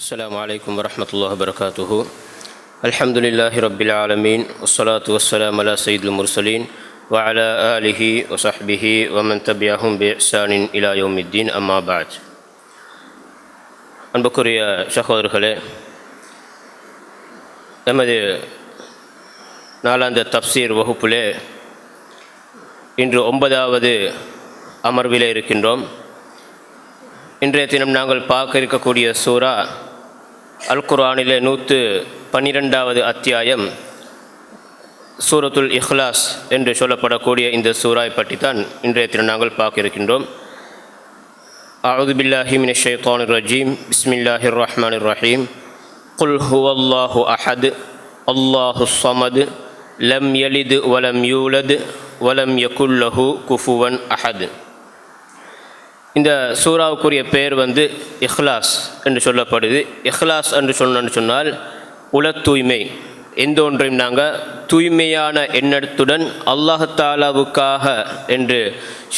السلام عليكم ورحمة الله وبركاته. الحمد لله رب العالمين والصلاة والسلام على سيد المرسلين وعلى آله وصحبه ومن تبعهم بإحسان إلى يوم الدين أما بعد. அன்புக்குரிய சகோதரர்களே, நமது நாளாந்த தப்சீர் வகுப்பிலே இன்று 9வது அமர்விலே இருக்கின்றோம். இன்றைய தினம் நாங்கள் பார்க்க இருக்கக்கூடிய சூரா அல் குர்ஆனிலே 112வது அத்தியாயம் சூரத்துல் இஹ்லாஸ் என்று சொல்லப்படக்கூடிய இந்த சூராய் பற்றி தான் இன்றைய தினம் நாங்கள் பார்க்க இருக்கின்றோம். அஊது பில்லாஹி மினஷ் ஷைத்தானிர் ரஜீம். பிஸ்மில்லாஹிர் ரஹ்மானிர் ரஹீம். குல் ஹுவல்லாஹு அஹத் அல்லாஹுஸ் ஸமத் லம் யலித் வலம் யூலத் வலம் யகுல் லஹு குஃபுவன் அஹத். இந்த சூராவுக்குரிய பெயர் இஹ்லாஸ் என்று சொல்லப்படுது. இஹ்லாஸ் என்று சொன்னால் உல தூய்மை. எந்த ஒன்றையும் நாங்கள் தூய்மையான எண்ணத்துடன் அல்லாஹ் தஆலாவுக்காக என்று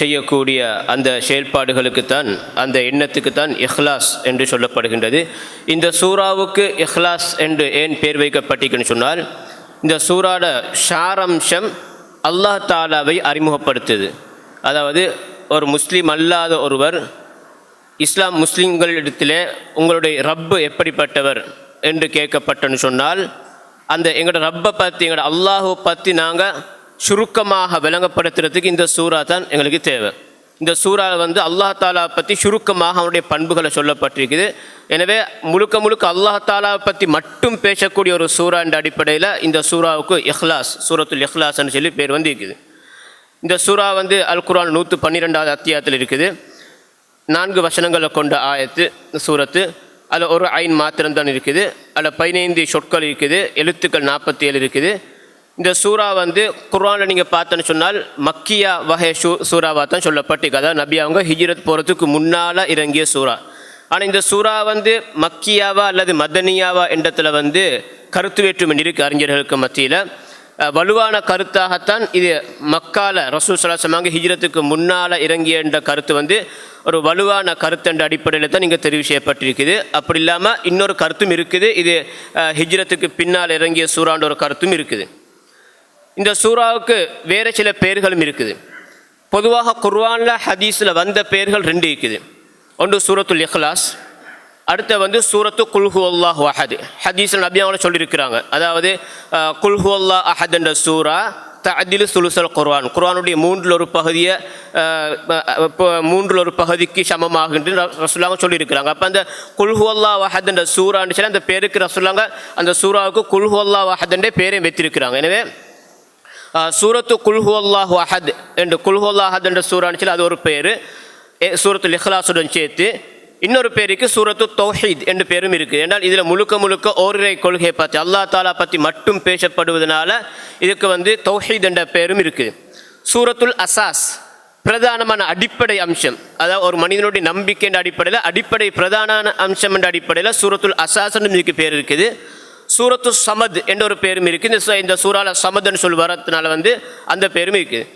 செய்யக்கூடிய அந்த செயல்பாடுகளுக்குத்தான், அந்த எண்ணத்துக்குத்தான் இஹ்லாஸ் என்று சொல்லப்படுகின்றது. இந்த சூராவுக்கு இஹ்லாஸ் என்று ஏன் பெயர் வைக்கப்பட்டிருக்குன்னு சொன்னால், இந்த சூராட சாரம்சம் அல்லாஹ் தஆலாவை அறிமுகப்படுத்துது. அதாவது ஒரு முஸ்லீம் அல்லாத ஒருவர் முஸ்லீம்களிடத்திலே உங்களுடைய ரப்பு எப்படிப்பட்டவர் என்று கேட்கப்பட்டன்னு சொன்னால், அந்த எங்களோட ரப்பை பற்றி, எங்களோட அல்லாஹை பற்றி நாங்கள் சுருக்கமாக விளங்கப்படுத்துறதுக்கு இந்த சூரா தான் எங்களுக்கு தேவை. இந்த சூறாவில் அல்லாஹ் தாலா பற்றி சுருக்கமாக அவனுடைய பண்புகளை சொல்லப்பட்டிருக்குது. எனவே முழுக்க அல்லாஹ் தாலாவை பற்றி மட்டும் பேசக்கூடிய ஒரு சூரா என்ற அடிப்படையில் இந்த சூறாவுக்கு இஹ்லாஸ், சூரத்துல் இஹ்லாஸ்ன்னு சொல்லி பேர் இருக்குது. இந்த சூரா அல் குர்ஆன் 112வது அத்தியாயத்தில் இருக்குது. 4 வசனங்களை கொண்ட ஆயத்து சூரத்து. அதில் ஒரு ஐன் மாத்திரம்தான் இருக்குது. அதில் 15 சொற்கள் இருக்குது, எழுத்துக்கள் 47 இருக்குது. இந்த சூரா குர்ஆனில் நீங்கள் பார்த்தோன்னு சொன்னால் மக்கியா வகை சூறாவாக தான் சொல்லப்பட்டிருக்கு. அதாவது நபி அவங்க ஹிஜ்ரத் போகிறதுக்கு முன்னால் இறங்கிய சூறா. ஆனால் இந்த சூறா மக்கியாவா அல்லது மதனியாவா என்றத்தில் கருத்து வேற்றுமை இருக்குது அறிஞர்களுக்கு மத்தியில். வலுவான கருத்தாகத்தான் இது மக்கால ரசூல் ஸல்லல்லாஹு அலைஹி வஸல்லம் ஹிஜ்ரத்துக்கு முன்னால் இறங்கிய என்ற கருத்து ஒரு வலுவான கருத்து என்ற அடிப்படையில் தான் இங்கே தெரிவு செய்யப்பட்டிருக்குது. அப்படி இல்லாமல் இன்னொரு கருத்தும் இருக்குது, இது ஹிஜ்ரத்துக்கு பின்னால் இறங்கிய சூறான்ற ஒரு கருத்தும் இருக்குது. இந்த சூறாவுக்கு வேறு சில பெயர்களும் இருக்குது. பொதுவாக குர்ஆனில் ஹதீஸில் வந்த பெயர்கள் 2 இருக்குது. ஒன்று சூரத்துல் இஹ்லாஸ், அடுத்த சூரத்து குல் ஹுவல்லாஹு அஹத். ஹதீஸில் நபி அவங்கள சொல்லியிருக்கிறாங்க. அதாவது குல் ஹுவல்லாஹு அஹத் என்ற சூரா தஅதிலு சுலுசல் குர்ஆன், குர்ஆனுடைய 3ல் ஒரு பகுதிக்கு சமமாகின்ற ரசூலுல்லாஹ் சொல்லியிருக்கிறாங்க. அப்போ அந்த குல் ஹுவல்லாஹு அஹத் என்ற சூரான்னு சொல்லி அந்த பேருக்கு ரசூலுல்லாஹ் அந்த சூராவுக்கு குல் ஹுவல்லாஹு அஹத் என்ற பேரை வைத்திருக்கிறாங்க. எனவே சூரத்து குல் ஹுவல்லாஹு அஹத் என்று குல் ஹுவல்லாஹு அஹத் என்ற சூரான்னு சொல்லி அது ஒரு பேர். சூரத்துல் இஹ்லாஸுடன் சேர்த்து இன்னொரு பேருக்கு சூரத்து தௌஹீத் என்ற பேரும் இருக்குது. என்றால் இதில் முழுக்க ஓரிரை கொள்கையை பற்றி, அல்லாஹ் தாலா பற்றி மட்டும் பேசப்படுவதனால இதுக்கு தௌஹீத் என்ற பேரும் இருக்குது. சூரத்துல் அசாஸ், பிரதானமான அடிப்படை அம்சம், அதாவது ஒரு மனிதனுடைய நம்பிக்கை என்ற அடிப்படையில் அடிப்படை பிரதான அம்சம் என்ற அடிப்படையில் சூரத்துல் அசாஸ் இதுக்கு பேர் இருக்குது. சூரத்து சமத் என்ற ஒரு பேரும் இருக்குது. இந்த சூறாவில் சமத்னு சொல்லி வரதுனால அந்த பேரும் இருக்குது.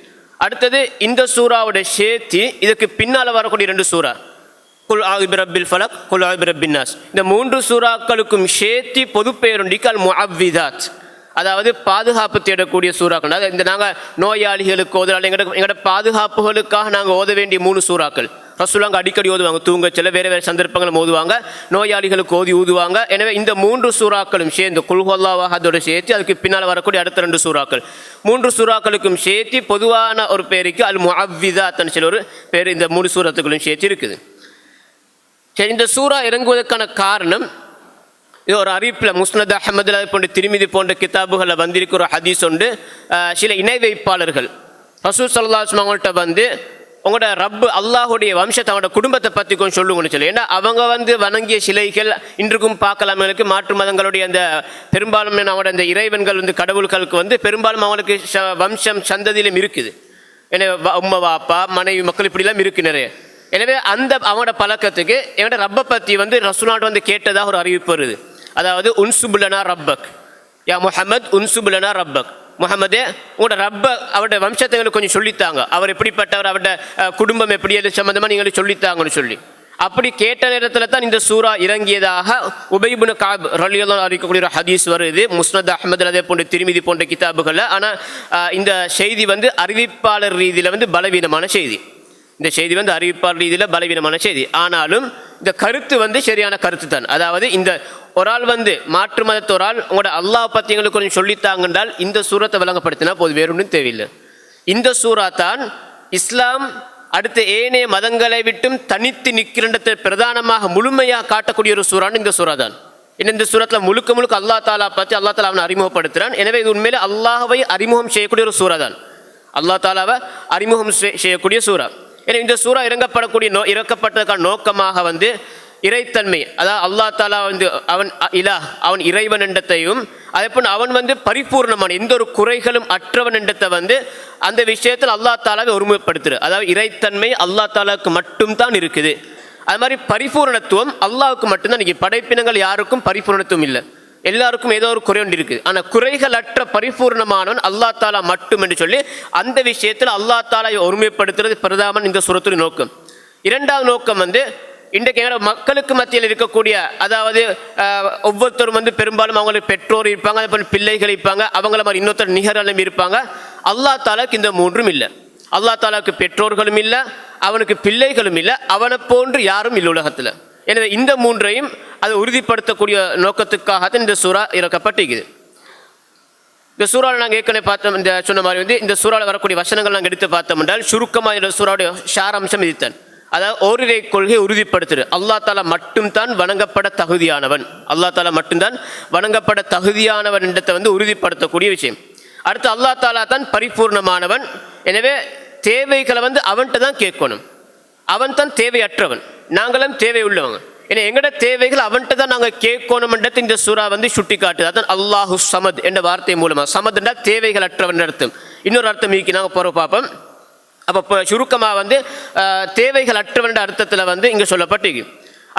அடுத்தது இந்த சூறாவுடைய சேர்த்து இதுக்கு பின்னால் வரக்கூடிய 2 சூறா, குல் ஆஉது பிரப்பில் ஃபலக், குல் ஆஉது பிரப்பின் நாஸ். இந்த 3 சூறாக்களுக்கும் சேர்த்து பொது பெயருண்டிக்கு அல் முஅவ்விதாத், அதாவது பாதுகாப்பு தேடக்கூடிய சூறாக்கள். அதாவது இந்த நாங்கள் நோயாளிகளுக்கு ஓதுறாள், எங்களோட பாதுகாப்புகளுக்காக நாங்கள் ஓத வேண்டிய 3 சூறாக்கள் ரசூலுல்லாஹ் அடிக்கடி ஓதுவாங்க. தூங்க சில வேறு சந்தர்ப்பங்களும் ஓதுவாங்க, நோயாளிகளுக்கு ஊதுவாங்க. எனவே இந்த 3 சூறாக்களும் சேர்ந்து குல் ஹுவல்லாஹு அஹதோடு சேர்த்து அதுக்கு பின்னால் வரக்கூடிய அடுத்த 2 சூறாக்கள், 3 சூறாக்களுக்கும் சேர்த்து பொதுவான ஒரு பேருக்கு அல் முஅவ்விதாத்னு சொல்லி ஒரு பேர் இந்த 3 சூறாத்துக்களும் சேர்த்து இருக்குது. சரி, இந்த சூறா இறங்குவதற்கான காரணம் இது ஒரு அறிவிப்பில் முஸ்னத் அஹ்மதுல் போன்ற திருமிதி போன்ற கிதாபுகளில் வந்திருக்கிற ஹதீஸ் உண்டு. சில இணை வைப்பாளர்கள் ரசூல் ஸல்லல்லாஹு அலைஹி வஸல்லம் அவங்கள்ட்ட உங்களோட ரப்பு அல்லாஹுடைய வம்சத்தை, அவங்களோட குடும்பத்தை பற்றி கொஞ்சம் சொல்லுங்கன்னு சொல்லி. ஏன்னா அவங்க வணங்கிய சிலைகள் இன்றுக்கும் பார்க்கலாம். அவங்களுக்கு மாற்று மதங்களுடைய அந்த பெரும்பாலும் அவங்களோட அந்த இறைவன்கள் கடவுள்களுக்கு பெரும்பாலும் அவங்களுக்கு வம்சம் சந்ததியிலும் இருக்குது. எனவே உம்மா வாப்பா மனைவி மக்கள் இப்படிலாம் இருக்குது நிறைய. எனவே அந்த அவனோட பழக்கத்துக்கு என்னோட ரப்பை பற்றி ரசூலுல்லாஹ் கேட்டதாக ஒரு அறிவிப்பு வருது. அதாவது உன்சுபுலனா ரப்பக், யா முஹம்மத் உன்சுபுலனா ரப்பக், முஹம்மதே உங்களோட ரப்பை அவருடைய வம்சத்தை கொஞ்சம் சொல்லித்தாங்க, அவர் எப்படிப்பட்டவர், அவருடைய குடும்பம் எப்படி, அது சம்மந்தமாக நீங்களும் சொல்லித்தாங்கன்னு சொல்லி. அப்படி கேட்ட நேரத்தில் தான் இந்த சூரா இறங்கியதாக உபை இப்னு கஅப் ரலியல்லாஹு அறிக்கக்கூடிய ஒரு ஹதீஸ் வருது முஸ்னத் அஹ்மத் அதே போன்ற திருமிதி போன்ற கிதாபுகளில். ஆனால் இந்த செய்தி அறிவிப்பாளர் ரீதியில் பலவீனமான செய்தி. இந்த செய்தி அறிவிப்பாளர் ரீதியில் பலவீனமான செய்தி. ஆனாலும் இந்த கருத்து சரியான கருத்து தான். அதாவது இந்த ஒரு ஆள் மாற்று மதத்தொரால் உங்களோட அல்லாஹ் பற்றி எங்களுக்கு கொஞ்சம் சொல்லித்தாங்கன்றால் இந்த சூரத்தை விளங்கப்படுத்தினா போது வேறு ஒன்றும் தேவையில்லை. இந்த சூரா தான் இஸ்லாம் அடுத்த ஏனைய மதங்களை விட்டும் தனித்து நிற்கின்றதை பிரதானமாக முழுமையாக காட்டக்கூடிய ஒரு சூறான்னு இந்த சூறா தான். இந்த சூரத்தில் முழுக்க முழுக்க அல்லாஹ் தாலா பற்றி அல்லாஹ் தாலா அவனை அறிமுகப்படுத்துகிறான். எனவே இது உண்மையிலே அல்லாஹ்வை அறிமுகம் செய்யக்கூடிய ஒரு சூறா தான். அல்லாஹ் தாலாவை அறிமுகம் செய்யக்கூடிய சூறா. எனவே இந்த சூறா இறக்கப்பட்டதுக்கான நோக்கமாக இறைத்தன்மை, அதாவது அல்லாஹ் தாலா அவன் அவன் இறைவன் என்றத்தையும் அதே போல் அவன் பரிபூர்ணமான எந்த ஒரு குறைகளும் அற்றவன் என்றத்தை அந்த விஷயத்தில் அல்லாஹ் தாலாவை ஒருமுகப்படுத்துரு. அதாவது இறைத்தன்மை அல்லாஹ் தாலாவுக்கு மட்டும்தான் இருக்குது. அது மாதிரி பரிபூர்ணத்துவம் அல்லாஹ்வுக்கு மட்டும்தான். இன்றைக்கி படைப்பினங்கள் யாருக்கும் பரிபூர்ணத்துவம் இல்லை, எல்லாருக்கும் ஏதோ ஒரு குறை ஒன்று இருக்குது. ஆனால் குறைகள் அற்ற பரிபூர்ணமானவன் அல்லாஹ் தாலா மட்டும் என்று சொல்லி அந்த விஷயத்தில் அல்லாஹ் தாலாவை ஒருமைப்படுத்துறது பிரதாமன் இந்த சூரத்துடைய நோக்கம். இரண்டாவது நோக்கம் இன்றைக்கு மக்களுக்கு மத்தியில் இருக்கக்கூடிய, அதாவது ஒவ்வொருத்தரும் பெரும்பாலும் அவங்களுக்கு பெற்றோர் இருப்பாங்க, அதே போல் பிள்ளைகள் இருப்பாங்க, அவங்கள மாதிரி இன்னொருத்தர் நிகரம் இருப்பாங்க. அல்லாஹ் தாலாவுக்கு இந்த மூன்றும் இல்லை. அல்லாஹ் தாலாவுக்கு பெற்றோர்களும் இல்லை, அவனுக்கு பிள்ளைகளும் இல்லை, அவனை போன்று யாரும் இல்லை உலகத்தில். எனவே இந்த மூன்றையும் அதை உறுதிப்படுத்தக்கூடிய நோக்கத்துக்காகத்தான் இந்த சூறா இறக்கப்பட்டிருக்குது. இந்த சூறாவில் நாங்கள் ஏற்கனவே பார்த்தோம், இந்த சொன்ன மாதிரி இந்த சூறாவில் வரக்கூடிய வசனங்கள் நாங்கள் எடுத்து பார்த்தோம் என்றால் சுருக்கமாக இந்த சூறாவுடைய சாராம்சம் இதுதான். அதாவது ஓரிரை கொள்கையை உறுதிப்படுத்துது. அல்லாஹ் தாலா மட்டும்தான் வணங்கப்பட தகுதியானவன், அல்லாஹ் தாலா மட்டும்தான் வணங்கப்பட தகுதியானவன் என்றதை உறுதிப்படுத்தக்கூடிய விஷயம். அடுத்து அல்லாஹ் தாலா தான் பரிபூர்ணமானவன். எனவே தேவைகளை அவன்கிட்ட தான் கேட்கணும். அவன் தான் தேவையற்றவன், நாங்களும் தேவை உள்ளவங்க. ஏன்னா எங்களோட தேவைகள் அவன்கிட்ட தான் நாங்கள் கேட்கணும் என்றது இந்த சூறா சுட்டி காட்டுது. அதான் அல்லாஹு சமத் என்ற வார்த்தை மூலமாக, சமத் என்றால் தேவைகள் அற்றவன் அர்த்தம். இன்னொரு அர்த்தம் இருக்கு, நாங்கள் போகிற பார்ப்போம். அப்போ சுருக்கமாக தேவைகள் அற்றவன் அர்த்தத்தில் இங்கே சொல்லப்பட்டிருக்கு.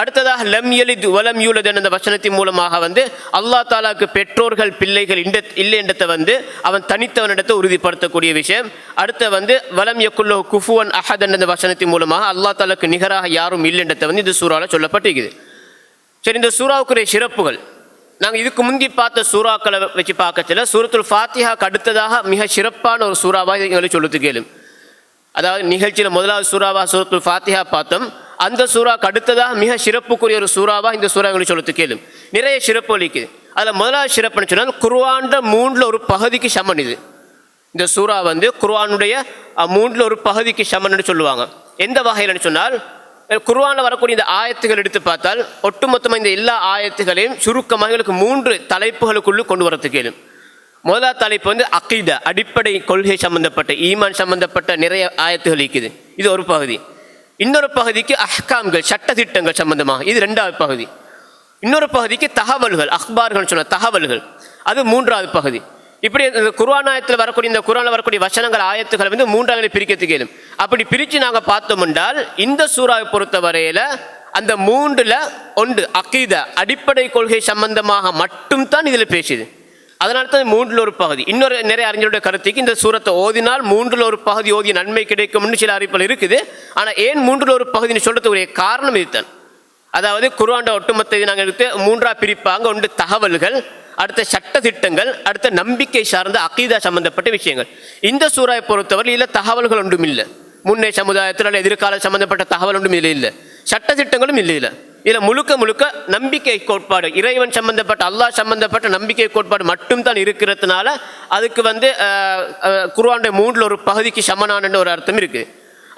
அடுத்ததாக லம் யலித் வலம் யூலத் என்ற வசனத்தின் மூலமாக அல்லாஹ் தாலாவுக்கு பெற்றோர்கள் பிள்ளைகள் இல்லை என்றதை அவன் தனித்தவனிடத்தை உறுதிப்படுத்தக்கூடிய விஷயம். அடுத்த வலம் யக்குல்லோ குஃபுவன் அஹத் என்ற வசனத்தின் மூலமாக அல்லாஹ் தாலாவுக்கு நிகராக யாரும் இல்லை என்றதை இந்த சூறாவில் சொல்லப்பட்டிருக்குது. சரி, இந்த சூறாவுக்குரிய சிறப்புகள் நாங்கள் இதுக்கு முந்தி பார்த்த சூறாக்களை வச்சு பார்க்கச்சில சூரத்துல் ஃபாத்திஹாக்கு அடுத்ததாக மிக சிறப்பான ஒரு சூறாவாக எங்களுக்கு சொல்லுறது கேளும். அதாவது நிகழ்ச்சியில் முதலாவது சூறாவா சூரத்துல் ஃபாத்திஹா பார்த்தோம். அந்த சூறாக்கு அடுத்ததாக மிக சிறப்புக்குரிய ஒரு சூறாவா இந்த சூறா எங்களுக்கு சொல்லுறது கேளும். நிறைய சிறப்பு அளிக்குது. அதில் முதலாவது சிறப்புன்னு சொன்னால் குர்ஆன்ல மூன்றில் ஒரு பகுதிக்கு சமன். இது இந்த சூறா குர்ஆனுடைய மூன்றில் ஒரு பகுதிக்கு சமன்னு சொல்லுவாங்க. எந்த வகையில்னு சொன்னால் குர்ஆனில் வரக்கூடிய இந்த ஆயத்துகள் எடுத்து பார்த்தால் ஒட்டுமொத்தமாக இந்த எல்லா ஆயத்துகளையும் சுருக்கமாக எங்களுக்கு 3 தலைப்புகளுக்குள்ளே கொண்டு வரத்துக்கு கேளும். முதலாவது தலைப்பு அகீதா, அடிப்படை கொள்கை சம்பந்தப்பட்ட ஈமான் சம்பந்தப்பட்ட நிறைய ஆயத்துகள் இருக்குது. இது ஒரு பகுதி. இன்னொரு பகுதிக்கு அஹ்காம்கள், சட்டத்திட்டங்கள் சம்பந்தமாக, இது 2வது பகுதி. இன்னொரு பகுதிக்கு தகவல்கள், அக்பார்கள் சொன்ன தகவல்கள், அது 3வது பகுதி. இப்படி குர்ஆன் ஆயத்தில் வரக்கூடிய இந்த குர்ஆனில் வரக்கூடிய வசனங்கள் ஆயத்துக்களை 3ஆக பிரிக்கிறதுக்கு கேளும். அப்படி பிரித்து நாங்கள் பார்த்தோம் என்றால் இந்த சூறாவை பொறுத்த வரையில் அந்த 3ல் ஒன்று அகீதா, அடிப்படை கொள்கை சம்பந்தமாக மட்டும்தான் இதில் பேசுது. அதனால தான் 3ல் ஒரு பகுதி. இன்னொரு நிறைய அறிஞருடைய கருத்துக்கு இந்த சூரத்தை ஓதினால் 3ல் ஒரு பகுதி ஓதிய நன்மை கிடைக்கும்னு சில அறிவிப்புகள் இருக்குது. ஆனால் ஏன் 3ல் ஒரு பகுதின்னு சொல்கிறதுக்குரிய காரணம் இதுதான். அதாவது குர்ஆன் ஒட்டுமொத்த இது நாங்கள் எடுத்து 3ஆக பிரிப்பாங்க. ஒன்று தகவல்கள், அடுத்த சட்டத்திட்டங்கள், அடுத்த நம்பிக்கை சார்ந்த அகீதா சம்பந்தப்பட்ட விஷயங்கள். இந்த சூறாவை பொறுத்தவரை இல்லை தகவல்கள் ஒன்றும் இல்லை. முன்னே சமுதாயத்தில் எதிர்கால சம்பந்தப்பட்ட தகவல் ஒன்றும் இல்லை, இல்லை சட்டத்திட்டங்களும் இல்லை. இதில் முழுக்க முழுக்க நம்பிக்கை கோட்பாடு, இறைவன் சம்பந்தப்பட்ட அல்லாஹ் சம்பந்தப்பட்ட நம்பிக்கை கோட்பாடு மட்டும்தான் இருக்கிறதுனால அதுக்கு குர்ஆனுடைய 3ல் ஒரு பகுதிக்கு சமனான ஒரு அர்த்தம் இருக்குது.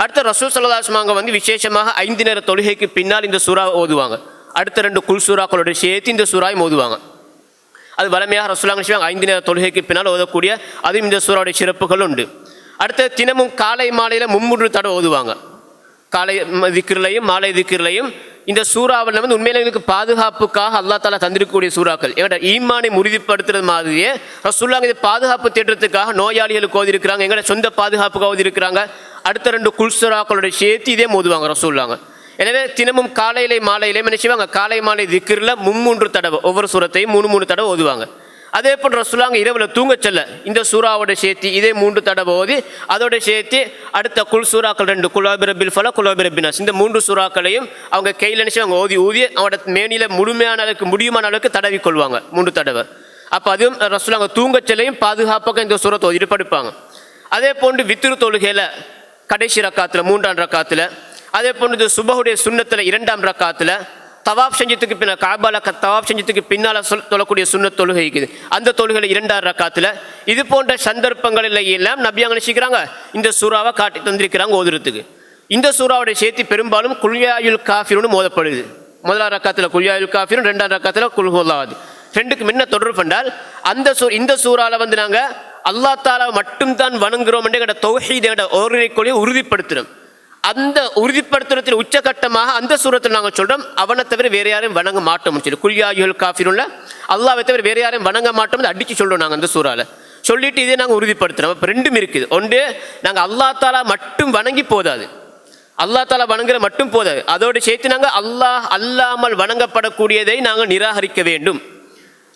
அடுத்த ரசூல் ஸல்லல்லாஹு அலைஹி வஸல்லம் விசேஷமாக 5 நேர தொழுகைக்கு பின்னால் இந்த சூறாவை ஓதுவாங்க. அடுத்த 2 குல் சூறாக்களோட சேர்த்து இந்த சூறாவை ஓதுவாங்க. அது வளமையாக ரசூலுல்லாஹி ஸல்லல்லாஹு அலைஹி 5 நேர தொழுகைக்கு பின்னால் ஓதக்கூடிய அதுவும் இந்த சூறாவுடைய சிறப்புகள் உண்டு. அடுத்த தினமும் காலை மாலையில் 3 தடவை ஓதுவாங்க. காலை திக்ரிலையும் மாலை திக்ரிலையும். இந்த சூறாவில் உண்மையில எங்களுக்கு பாதுகாப்புக்காக அல்லாஹ் தாலா தந்திருக்கக்கூடிய சூறாக்கள். எங்களோட ஈமானை உறுதிப்படுத்துறது மாதிரியே ரசூலுல்லாஹ் இது பாதுகாப்பு தேடுறதுக்காக நோயாளிகளுக்கு ஓதி இருக்கிறாங்க, எங்களோட சொந்த பாதுகாப்புக்காக ஓதி இருக்கிறாங்க. அடுத்த 2 குல் சூறாக்களோட சேர்த்து இதே ஓதுவாங்க ரசூலுல்லாஹ். எனவே தினமும் காலையிலே மாலையிலே என்ன செய்வாங்க, காலை மாலை திக்ரில் 3 தடவை ஒவ்வொரு சூரத்தையும் 3 தடவை ஓதுவாங்க. அதே போல் ரசூலுல்லாஹ் இரவில் தூங்க செல்ல இந்த சூறாவோட சேர்த்து இதே 3 தடவை ஓதி அதோட சேர்த்து அடுத்த குல் சூறாக்கள் 2 குல் ரப்பில் ஃபலக் குல் ரப்பின் நாஸ் இந்த 3 சூறாக்களையும் அவங்க கையில் நினைச்சு அவங்க ஊதி அவனோட மேனியில் முடியுமான அளவுக்கு தடவி கொள்வாங்க 3 தடவை. அப்போ அதுவும் ரசூலுல்லாஹ் தூங்க செல்லையும் பாதுகாப்பாக இந்த சூரத்தை ஓதிட்டு படுப்பாங்க. அதே போன்று வித்ரு தொழுகையில் கடைசி ரக்காத்தில் 3ஆம் ரக்காத்தில், அதே போன்று சுபஹுடைய சுன்னத்தில் 2ஆம் ரக்காத்தில், தவாப் செஞ்சதுக்கு பின்னால் காபால தவாப் செஞ்சதுக்கு பின்னால் தொழக்கூடிய சுன்னத் தொழுகை இருக்குது அந்த தொழுகையில் 2ஆம் ரக்காத்தில், இது போன்ற சந்தர்ப்பங்களில் எல்லாம் நபியாங்க நினைச்சிக்கிறாங்க இந்த சூறாவை காட்டி தந்திருக்கிறாங்க ஓதுறதுக்கு. இந்த சூறாவுடைய சேர்த்து பெரும்பாலும் குல்யாயுல் காஃபிருன்னு மோதப்படுது. 1ஆம் ரக்காத்தில் குல்யாயுல் காஃபிரும், 2ஆம் ரக்காத்தில் குல்ஹுல்லாஹ். ரெண்டுக்கு முன்ன தொடர்பு பண்ணால் இந்த சூறாவில் வந்து நாங்கள் அல்லாஹ் தாலா மட்டும்தான் வணங்குறோம் என்று எங்களோட தௌஹீத் எங்களோட ஒருவரை கொள்கையை உறுதிப்படுத்துகிறோம். அந்த உறுதிப்படுத்துறதில் உச்சகட்டமாக அந்த சூரத்தில் நாங்கள் சொல்கிறோம் அவனை தவிர வேறு யாரையும் வணங்க மாட்டோம்னு சொல்லி குல்யாயுல் காஃபிருன்ல அல்லாஹ்வை தவிர வேறு யாரையும் வணங்க மாட்டோம் அடித்து சொல்கிறோம். நாங்கள் அந்த சூறாவில் சொல்லிட்டு இதே நாங்கள் உறுதிப்படுத்துகிறோம். அப்போ ரெண்டும் இருக்குது. ஒன்று நாங்கள் அல்லாஹ் தாலா மட்டும் வணங்கி போதாது, அல்லாஹ் தாலா வணங்குற மட்டும் போதாது, அதோடு சேர்த்து நாங்கள் அல்லாஹ் அல்லாமல் வணங்கப்படக்கூடியதை நாங்கள் நிராகரிக்க வேண்டும்.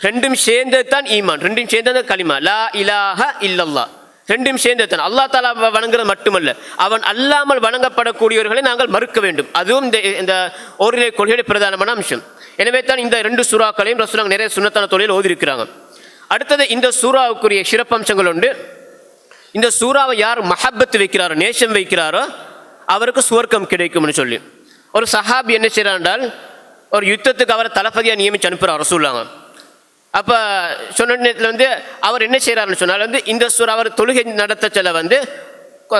ரெண்டும் சேர்ந்தது தான் ஈமான், ரெண்டும் சேர்ந்தது கலிமா லா இலாஹ இல்லல்லாஹ். ரெண்டும் சேர்ந்தது தான். அல்லாஹ் தாலா வணங்குறது மட்டுமல்ல, அவன் அல்லாமல் வணங்கப்படக்கூடியவர்களை நாங்கள் மறுக்க வேண்டும். அதுவும் இந்த ஓரிரை கொள்கையுடைய பிரதானமான அம்சம். எனவே தான் இந்த 2 சூறாக்களையும் ரசூலுல்லாஹ் நிறைய சுன்னத்தான தொழில் ஓதிருக்கிறாங்க. அடுத்தது இந்த சூறாவுக்குரிய சிறப்பம்சங்கள் உண்டு. இந்த சூறாவை யார் மஹப்பத்து வைக்கிறாரோ நேசம் வைக்கிறாரோ அவருக்கு சுவர்க்கம் கிடைக்கும்னு சொல்லி ஒரு சஹாபி என்ன செய்கிறார், ஒரு யுத்தத்துக்கு அவரை தளபதியாக நியமித்து அனுப்புகிறார் ரசூலுல்லாஹ். அப்போ சொன்ன நேரத்தில் வந்து அவர் என்ன செய்கிறாருன்னு சொன்னால் வந்து இந்த சூறா அவர் தொழுகை நடத்த செல்ல வந்து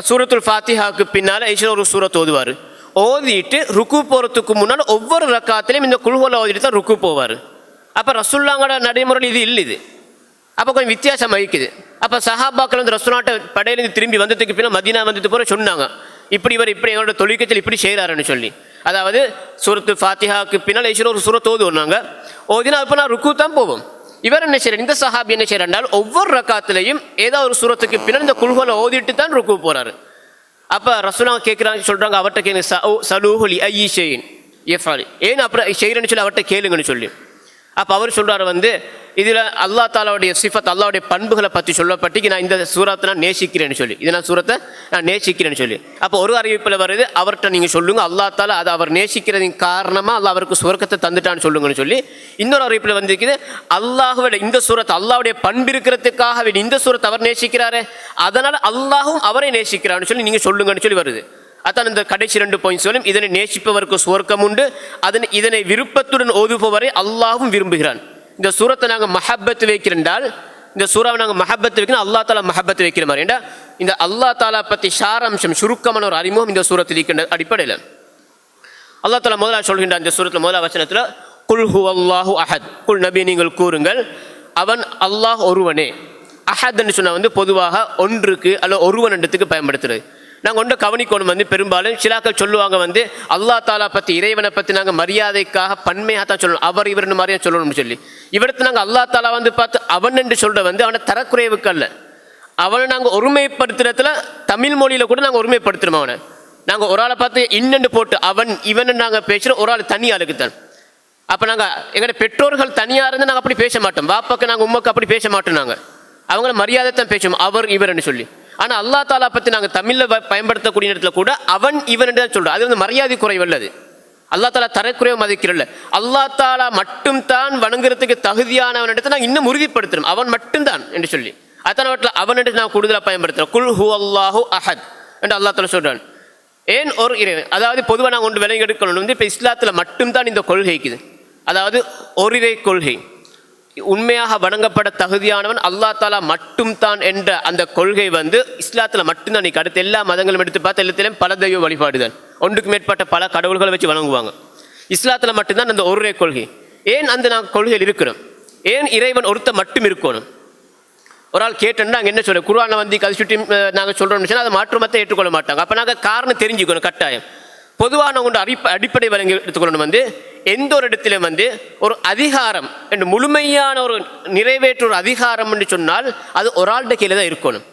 சூரத்துல் ஃபாத்திஹாவுக்கு பின்னால் ஒரு சூரத் ஓதுவார். ஓதிட்டு ருக்கு போகிறதுக்கு முன்னால் ஒவ்வொரு ரக்காத்திலையும் இந்த குல்ஹுவல்லாஹ் ஓதிட்டு தான் ருக்கு போவார். அப்போ ரசூலுல்லாஹ்வோட நடைமுறையில் இது இல்லை. இது அப்போ கொஞ்சம் வித்தியாசம் வகிக்குது. அப்போ சஹாபாக்கள் வந்து ரசூலுல்லாஹ்ட்ட படையிலேருந்து திரும்பி வந்ததுக்கு பின்னால் மதீனா வந்ததுக்கு போகிற சொன்னாங்க இப்படி எங்களோட தொழுகைத்தில் இப்படி செய்கிறாருன்னு சொல்லி. அதாவது சூரத்து ஃபாத்திஹாவுக்கு பின்னால் ஒரு சூரத் ஓதுவாங்க. ஓதினா அப்போ நான் ருக்கு தான் போவோம். இவர் என்ன செய்யறார், இந்த சஹாபி என்ன செய்யறால் ஒவ்வொரு ரக்காத்திலையும் ஏதோ ஒரு சூரத்துக்கு பின்னால் இந்த குல்ஹுவல்லாஹ் ஓதிட்டு தான் ருக்கு போறாரு. அப்போ ரசூலுல்லாஹ் கேட்குறாங்க, சொல்றாங்க அவர்கிட்ட கேளுங்க சலூஹுலி ஐயி ஷைஇன் யஃபாலி, ஏன் அப்புறம் செய்கிறேன்னு சொல்லி அவர்கிட்ட கேளுங்கன்னு சொல்லி. அப்போ அவர் சொல்கிறார் வந்து இதில் அல்லாஹ் தாலாவுடைய சிஃபத் அல்லாவுடைய பண்புகளை பற்றி சொல்லப்பட்டு நான் இந்த சூரத்தை நான் நேசிக்கிறேன்னு சொல்லி, இதை நான் சூரத்தை நான் நேசிக்கிறேன்னு சொல்லி. அப்போ ஒரு அறிவிப்பில் வருது அவர்கிட்ட நீங்கள் சொல்லுங்கள் அல்லாஹ் தாலா அதை அவர் நேசிக்கிறதின் காரணமாக அல்லாஹ் அவருக்கு சுவர்க்கத்தை தந்துட்டான்னு சொல்லுங்கன்னு சொல்லி. இன்னொரு அறிவிப்பில் வந்திருக்குது அல்லாஹுவோட இந்த சூரத் அல்லாவுடைய பண்பு இருக்கிறதுக்காக இந்த சூரத்தை அவர் நேசிக்கிறாரு, அதனால் அல்லாஹும் அவரை நேசிக்கிறான்னு சொல்லி நீங்கள் சொல்லுங்கன்னு சொல்லி வருது. அதான் இந்த கடைசி 2 பாயிண்ட்ஸ்களும் இதனை நேசிப்பவருக்கு சுவர்க்கம் உண்டு, இதனை விருப்பத்துடன் ஓதுபவரை அல்லாஹும் விரும்புகிறான். இந்த சூரத்தை நாங்கள் மஹப்பத்து வைக்கிறேன்டால் இந்த சூறாவை நாங்கள் மஹப்பத்து வைக்கணும் அல்லா தாலா மஹப்பத்து வைக்கிற மாதிரி ஏண்டா இந்த அல்லா தாலா பற்றி சாராம்சம் சுருக்கமான ஒரு அறிமுகம் இந்த சூரத்தில் இருக்கின்ற அடிப்படையில் அல்லா தாலா முதலாக சொல்கின்றான். இந்த சூரத்தில் முதலாக வசனத்தில் குல் ஹுவல்லாஹு அஹத், குல் நபி நீங்கள் கூறுங்கள் அவன் அல்லாஹ் ஒருவனே. அஹத்ன்னு சொன்னால் வந்து பொதுவாக ஒன்றுக்கு அல்ல ஒருவன் இடத்துக்கு பயன்படுத்துறது. நாங்கள் ஒன்றை கவனிக்கணும் வந்து பெரும்பாலும் சிலாக்கள் சொல்லுவாங்க வந்து அல்லா தாலா பற்றி இறைவனை பற்றி நாங்கள் மரியாதைக்காக பன்மையாக தான் சொல்லணும், அவர் இவர்னு மாதிரியாக சொல்லணும்னு சொல்லி. இவரத்து நாங்கள் அல்லா தாலா வந்து பார்த்து அவன் என்று சொல்கிற வந்து அவனை தரக்குறைவுக்கு அல்ல, அவனை நாங்கள் ஒருமைப்படுத்துறதுல தமிழ் மொழியில் கூட நாங்கள் ஒருமைப்படுத்துகிறோம். அவனை நாங்கள் ஒரு ஆளை பார்த்து இன்னென்று போட்டு அவன் இவன் நாங்கள் பேசுகிறோம், ஒரு ஆள் தனி ஆளுக்கு தான். அப்போ நாங்கள் எங்களோட பெற்றோர்கள் தனியாக இருந்து நாங்கள் அப்படி பேச மாட்டோம், பாப்பாக்கு நாங்கள் உமாக்கு அப்படி பேச மாட்டோம். நாங்கள் அவங்கள மரியாதை தான் பேசுவோம் அவர் இவர்னு சொல்லி. ஆனால் அல்லா தாலா பற்றி நாங்கள் தமிழில் பயன்படுத்தக்கூடிய இடத்துல கூட அவன் இவன் தான் சொல்கிறோம். அது வந்து மரியாதை குறைவல்லது, அல்லா தாலா தரக்குறைவை மதிக்கிறல்ல. அல்லா தாலா மட்டும் தான் வணங்குறதுக்கு தகுதியானவன் இடத்தை நாங்கள் இன்னும் உறுதிப்படுத்துகிறோம், அவன் மட்டும்தான் என்று சொல்லி. அத்தனை வாட்டில் அவன் என்று நான் கூடுதலாக பயன்படுத்துகிறோம். குல் ஹுவல்லாஹு அஹத் என்று அல்லா தாலா சொல்கிறான். ஏன் ஒரு இறைவன், அதாவது பொதுவாக நாங்கள் ஒன்று விலங்கி எடுக்கணும் வந்து இப்போ இஸ்லாத்தில் மட்டும்தான் இந்த கொள்கை இருக்குது, அதாவது ஓரிரை கொள்கை. உண்மையாக வணங்கப்பட தகுதியானவன் அல்லா தாலா மட்டும் தான் என்ற அந்த கொள்கை வந்து இஸ்லாத்தில் மட்டும்தான். நீ அடுத்த எல்லா மதங்களும் எடுத்து பார்த்து எல்லாத்திலையும் பல தெய்வ வழிபாடுதான், ஒன்றுக்கு மேற்பட்ட பல கடவுள்களை வச்சு வணங்குவாங்க. இஸ்லாத்தில் மட்டும்தான் அந்த ஒரே கொள்கை. ஏன் அந்த நாங்கள் கொள்கையில் இருக்கிறோம், ஏன் இறைவன் ஒருத்த மட்டும் இருக்கணும். ஒரு ஆள் கேட்டோன்னா நாங்கள் என்ன சொல்கிறோம், குர்ஆனை வந்து கதை சுட்டி நாங்கள் சொல்கிறோம்னு சொன்னால் அதை மாற்றுமத்தை ஏற்றுக்கொள்ள மாட்டாங்க. அப்போ நாங்கள் காரணம் தெரிஞ்சுக்கணும் கட்டாயம். பொதுவான ஒன்று அடிப்படை வழங்கி எடுத்துக்கொள்ளணும் வந்து எந்த ஒரு இடத்திலும் வந்து ஒரு அதிகாரம் என்று முழுமையான ஒரு நிறைவேற்ற ஒரு அதிகாரம் என்று சொன்னால் அது ஒரு ஆள்கிட்ட கீழே தான் இருக்கணும்.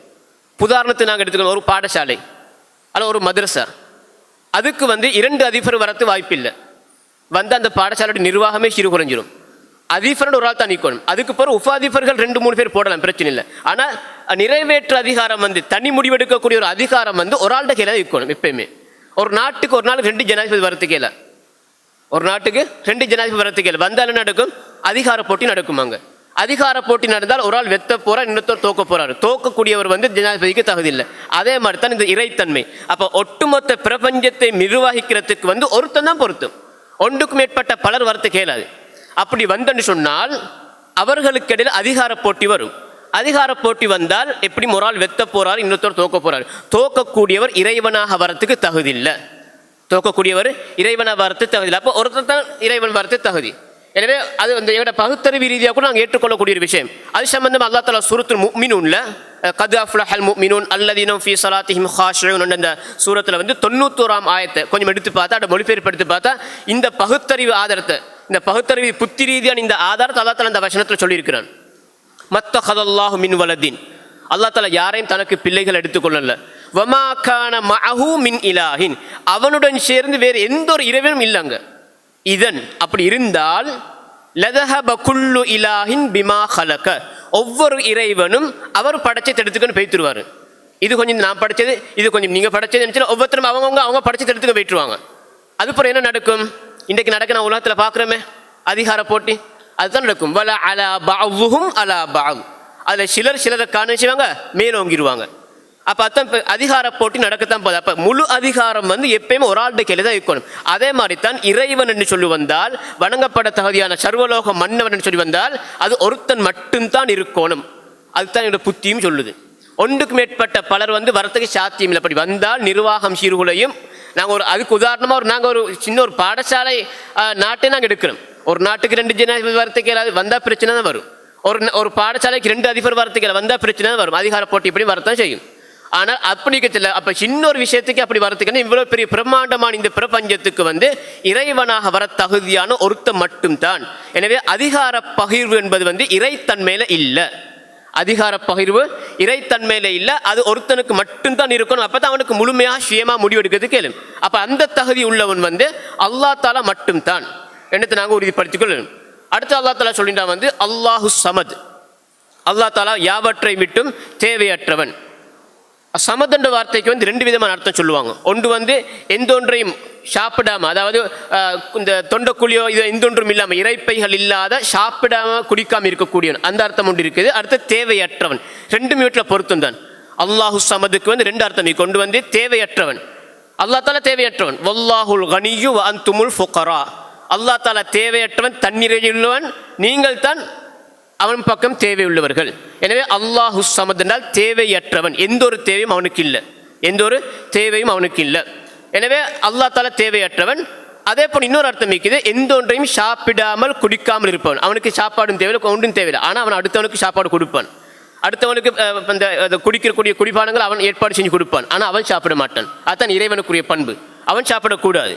உதாரணத்துக்கு நாங்கள் எடுத்துக்கணும், ஒரு பாடசாலை அல்ல ஒரு மதரசா, அதுக்கு வந்து 2 அதிபர் வரத்து வாய்ப்பில்லை, வந்து அந்த பாடசாலையோட நிர்வாகமே சிறு குறைஞ்சிடும். அதிபர்னு ஒரு ஆள் தான் நிற்கணும். அதுக்கு பிறகு உபாதிபர்கள் 2-3 பேர் போடலாம், பிரச்சனை இல்லை. ஆனால் நிறைவேற்று அதிகாரம் வந்து தனி முடிவெடுக்கக்கூடிய ஒரு அதிகாரம் வந்து ஒரு ஆள்கிட்ட கீழே இருக்கணும். எப்பயுமே ஒரு நாட்டுக்கு ஒரு நாள் 2 ஜனாதிபதி வரத்துக்கு இல்லை, ஒரு நாட்டுக்கு 2 ஜனாதிபதி வரத்துக்கு இல்லை. வந்தாலும் நடக்கும், அதிகார போட்டி நடக்கும். அங்கே அதிகார போட்டி நடந்தால் ஒரு ஆள் வெத்த போறார், இன்னொருத்தர் தோக்க போறாரு. தோக்கக்கூடியவர் வந்து ஜனாதிபதிக்கு தகுதி இல்லை. அதே மாதிரி தான் இந்த இறைத்தன்மை. அப்போ ஒட்டுமொத்த பிரபஞ்சத்தை நிர்வகிக்கிறதுக்கு வந்து ஒருத்தன் தான் பொருத்தும். ஒன்றுக்கும் மேற்பட்ட பலர் வரத்துக்கு இயலாது. அப்படி வந்தன்னு சொன்னால் அவர்களுக்கு இடையில் அதிகார போட்டி வரும். அதிகார போட்டி வந்தால் எப்படி ஒரு ஆள் வெத்த போறாரு, இன்னொருத்தர் தோக்க போறாரு. தோக்கக்கூடியவர் இறைவனாக வரத்துக்கு தகுதி இல்லை. தோக்கக்கூடியவர் இறைவனாக வரத்துக்கு தகுதி இல்லை. அப்போ ஒருத்தர் தான் இறைவன் வரத்துக்கு தகுதி. எனவே அது வந்து எங்களோட பகுத்தறிவு ரீதியாக கூட நாங்கள் ஏற்றுக்கொள்ளக்கூடிய ஒரு விஷயம். அது சம்பந்தம் அல்லாஹ் தஆலா சூரத்துல் முஃமினூன்ல கத் அஃப்லஹல் முஃமினூன் அல்லதீன ஃபீ ஸலாத்திஹிம் காஷிஊன் என்ற சூரத்தில் வந்து 91ஆம் ஆயத்தை கொஞ்சம் எடுத்து பார்த்தா, அதை மொழிபெயர்ப்பு எடுத்து பார்த்தா, இந்த பகுத்தறிவு ஆதாரத்தை, இந்த பகுத்தறிவு புத்தி ரீதியான இந்த ஆதாரத்தை அல்லாஹ் தஆலா இந்த வசனத்தில் சொல்லியிருக்கிறான். மத்தஹதல்லாஹு மின் வலதின், அல்லாஹ் தஆலா யாரையும் தனக்கு பிள்ளைகள் எடுத்துக்கொள்ளல. வமா கான மஅஹு மின் இலாஹின், அவனுடன் சேர்ந்து வேறு எந்த ஒரு இறைவனும் இல்லைங்க. இதன் அப்படி இருந்தால் லதஹப குல்லு இலாஹின் பிமா ஹலக, ஒவ்வொரு இறைவனும் அவர் படைச்சதை எடுத்துக்கொண்டு போய்த்துருவார். இது கொஞ்சம் நான் படைச்சது, இது கொஞ்சம் நீங்கள் படைச்சது நினச்சா ஒவ்வொருத்தரும் அவங்க படைச்சதை எடுத்துக்க போய்ட்டுருவாங்க. அதுக்கப்புறம் என்ன நடக்கும்? இன்றைக்கு நடக்க நான் உலகத்தில் பார்க்குறோமே அதிகார போட்டி, அதுதான் நடக்கும். வல அலா பஅதுஹும் அலா பஅத், அதில் சிலரை காணிச்சுவாங்க, மேலோங்கிடுவாங்க. அப்போ அதான் அதிகார போட்டி நடக்கத்தான் போகுது. அப்போ முழு அதிகாரம் வந்து எப்பயுமே ஒரு ஆளுடைய கையில் தான் இருக்கணும். அதே மாதிரி தான் இறைவன் என்று சொல்லி வந்தால், வணங்கப்பட தகுதியான சர்வலோக மன்னவன் என்று சொல்லி வந்தால் அது ஒருத்தன் மட்டும்தான் இருக்கணும். அதுதான் என்னோட புத்தியும் சொல்லுது. ஒன்றுக்கு மேற்பட்ட பலர் வந்து வரத்துக்கு சாத்தியம் இல்லை. அப்படி வந்தால் நிர்வாகம் சீர்குலையும். நாங்கள் அதுக்கு உதாரணமாக நாங்கள் ஒரு சின்ன ஒரு பாடசாலை நாட்டை நாங்கள் எடுக்கிறோம். ஒரு நாட்டுக்கு 2 ஜனாதிபதி வரத்துக்கு வந்தால் பிரச்சனை தான் வரும். ஒரு பாடசாலைக்கு 2 அதிபர் வரத்துக்கு வந்தால் பிரச்சனை தான் வரும். அதிகார போட்டி இப்படி வரத்தான் செய்யும். ஆனால் அப்படி இல்லை. அப்போ சின்ன ஒரு விஷயத்துக்கு அப்படி வரத்துக்குன்னா இவ்வளோ பெரிய பிரம்மாண்டமான இந்த பிரபஞ்சத்துக்கு வந்து இறைவனாக வர தகுதியான ஒருத்த மட்டும்தான். எனவே அதிகார பகிர்வு என்பது வந்து இறைத்தன்மையில் இல்லை. அதிகார பகிர்வு இறைத்தன்மையில் இல்லை, அது ஒருத்தனுக்கு மட்டும்தான் இருக்கணும். அப்போ தான் அவனுக்கு முழுமையாக சுயமாக முடிவெடுக்கிறது கேளும். அப்போ அந்த தகுதி உள்ளவன் வந்து அல்லாஹ் தஆலா மட்டும்தான் என்னத்தை நாங்கள் உறுதிப்படுத்திக் கொள்ளணும். அடுத்து அல்லாஹ் தஆலா சொல்லிட்டான் வந்து அல்லாஹு சமத், அல்லாஹ் தஆலா யாவற்றை விட்டும் தேவையற்றவன். சமத் என்ற வார்த்தைக்கு வந்து 2 விதமான அர்த்தம் சொல்லுவாங்க. ஒன்று வந்து எந்த ஒன்றையும் சாப்பிடாமல், அதாவது இந்த தொண்டைக்குழியோ இது எந்த ஒன்றும் இல்லாமல், இறைப்பைகள் இல்லாத, சாப்பிடாமல் குடிக்காமல் இருக்கக்கூடியவன், அந்த அர்த்தம் ஒன்று இருக்குது. அடுத்து தேவையற்றவன். 2 வீட்டில் பொருத்தம் தான். அல்லாஹு சமதுக்கு வந்து 2 அர்த்தம். கொண்டு வந்து தேவையற்றவன், அல்லாஹ் தஆலா தேவையற்றவன். வல்லாஹுல் கனியு வ அன்துமுல் ஃபுகரா, அல்லாஹ் தஆலா தேவையற்றவன், தன்னிறையுள்ளவன், நீங்கள் தான் அவன் பக்கம் தேவை உள்ளவர்கள். எனவே அல்லாஹு சமத் என்றால் தேவையற்றவன், எந்த ஒரு தேவையும் அவனுக்கு இல்லை, எந்த ஒரு தேவையும் அவனுக்கு இல்லை. எனவே அல்லாஹ் தஆலா தேவையற்றவன். அதே போல் இன்னொரு அர்த்தம் இருக்குது, எந்த ஒன்றையும் சாப்பிடாமல் குடிக்காமல் இருப்பவன். அவனுக்கு சாப்பாடும் தேவையில்லை, ஒன்றும் தேவையில்லை, ஆனால் அவன் அடுத்தவனுக்கு சாப்பாடு கொடுப்பான். அடுத்தவனுக்கு இந்த குடிக்கக்கூடிய குடிபானங்கள் அவன் ஏற்பாடு செஞ்சு கொடுப்பான், ஆனால் அவன் சாப்பிட மாட்டான். அதுதான் இறைவனுக்குரிய பண்பு. அவன் சாப்பிடக்கூடாது,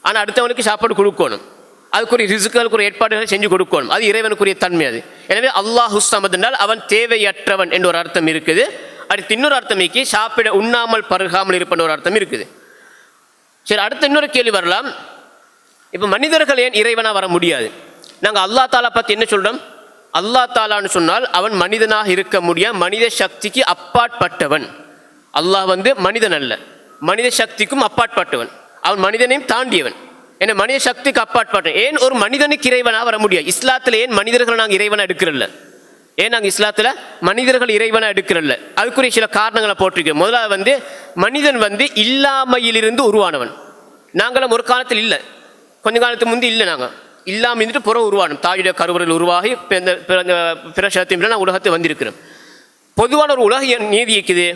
ஆனால் அடுத்தவனுக்கு சாப்பாடு கொடுக்கணும். அதுக்குரிய ரிஸ்க்குகளுக்குரிய ஏற்பாடுகளை செஞ்சு கொடுக்கணும். அது இறைவனுக்குரிய தன்மை அது. எனவே அல்லாஹு ஸமத் என்றால் அவன் தேவையற்றவன் என்ற ஒரு அர்த்தம் இருக்குது. அடுத்து இன்னொரு அர்த்தம் இருக்கு, சாப்பிட உண்ணாமல் பருகாமல் இருப்பன ஒரு அர்த்தம் இருக்குது. சரி, அடுத்த இன்னொரு கேள்வி வரலாம். இப்போ மனிதர்கள் ஏன் இறைவனாக வர முடியாது? நாங்கள் அல்லாஹ் தஆலா பற்றி என்ன சொல்கிறோம்? அல்லாஹ் தஆலான்னு சொன்னால் அவன் மனிதனாக இருக்க முடியாது, மனித சக்திக்கு அப்பாற்பட்டவன். அல்லாஹ் வந்து மனிதன் அல்ல, மனித சக்திக்கும் அப்பாற்பட்டவன். அவன் மனிதனையும் தாண்டியவன். ஏன்னா மனித சக்திக்கு அப்பாற்பட்டவன். ஏன் ஒரு மனிதனுக்கு இறைவனாக வர முடியாது? இஸ்லாத்தில் ஏன் மனிதர்கள் நாங்கள் இறைவனாக எடுக்கிறல்ல? ஏன் நாங்கள் இஸ்லாத்தில் மனிதர்கள் இறைவனாக எடுக்கிறல்ல? அதுக்குரிய சில காரணங்களை போட்டிருக்கோம். முதலாவது வந்து மனிதன் வந்து இல்லாமையிலிருந்து உருவானவன். நாங்களும் ஒரு காலத்தில் இல்லை, கொஞ்ச காலத்துக்கு முந்தி இல்லை, நாங்கள் இல்லாமல் இருந்துட்டு புற உருவானோம். தாயுடைய கருவறையில் உருவாகி பிரசத்தின் நான் உலகத்தை வந்திருக்கிறோம். பொதுவான ஒரு உலக நீதி இருக்குது,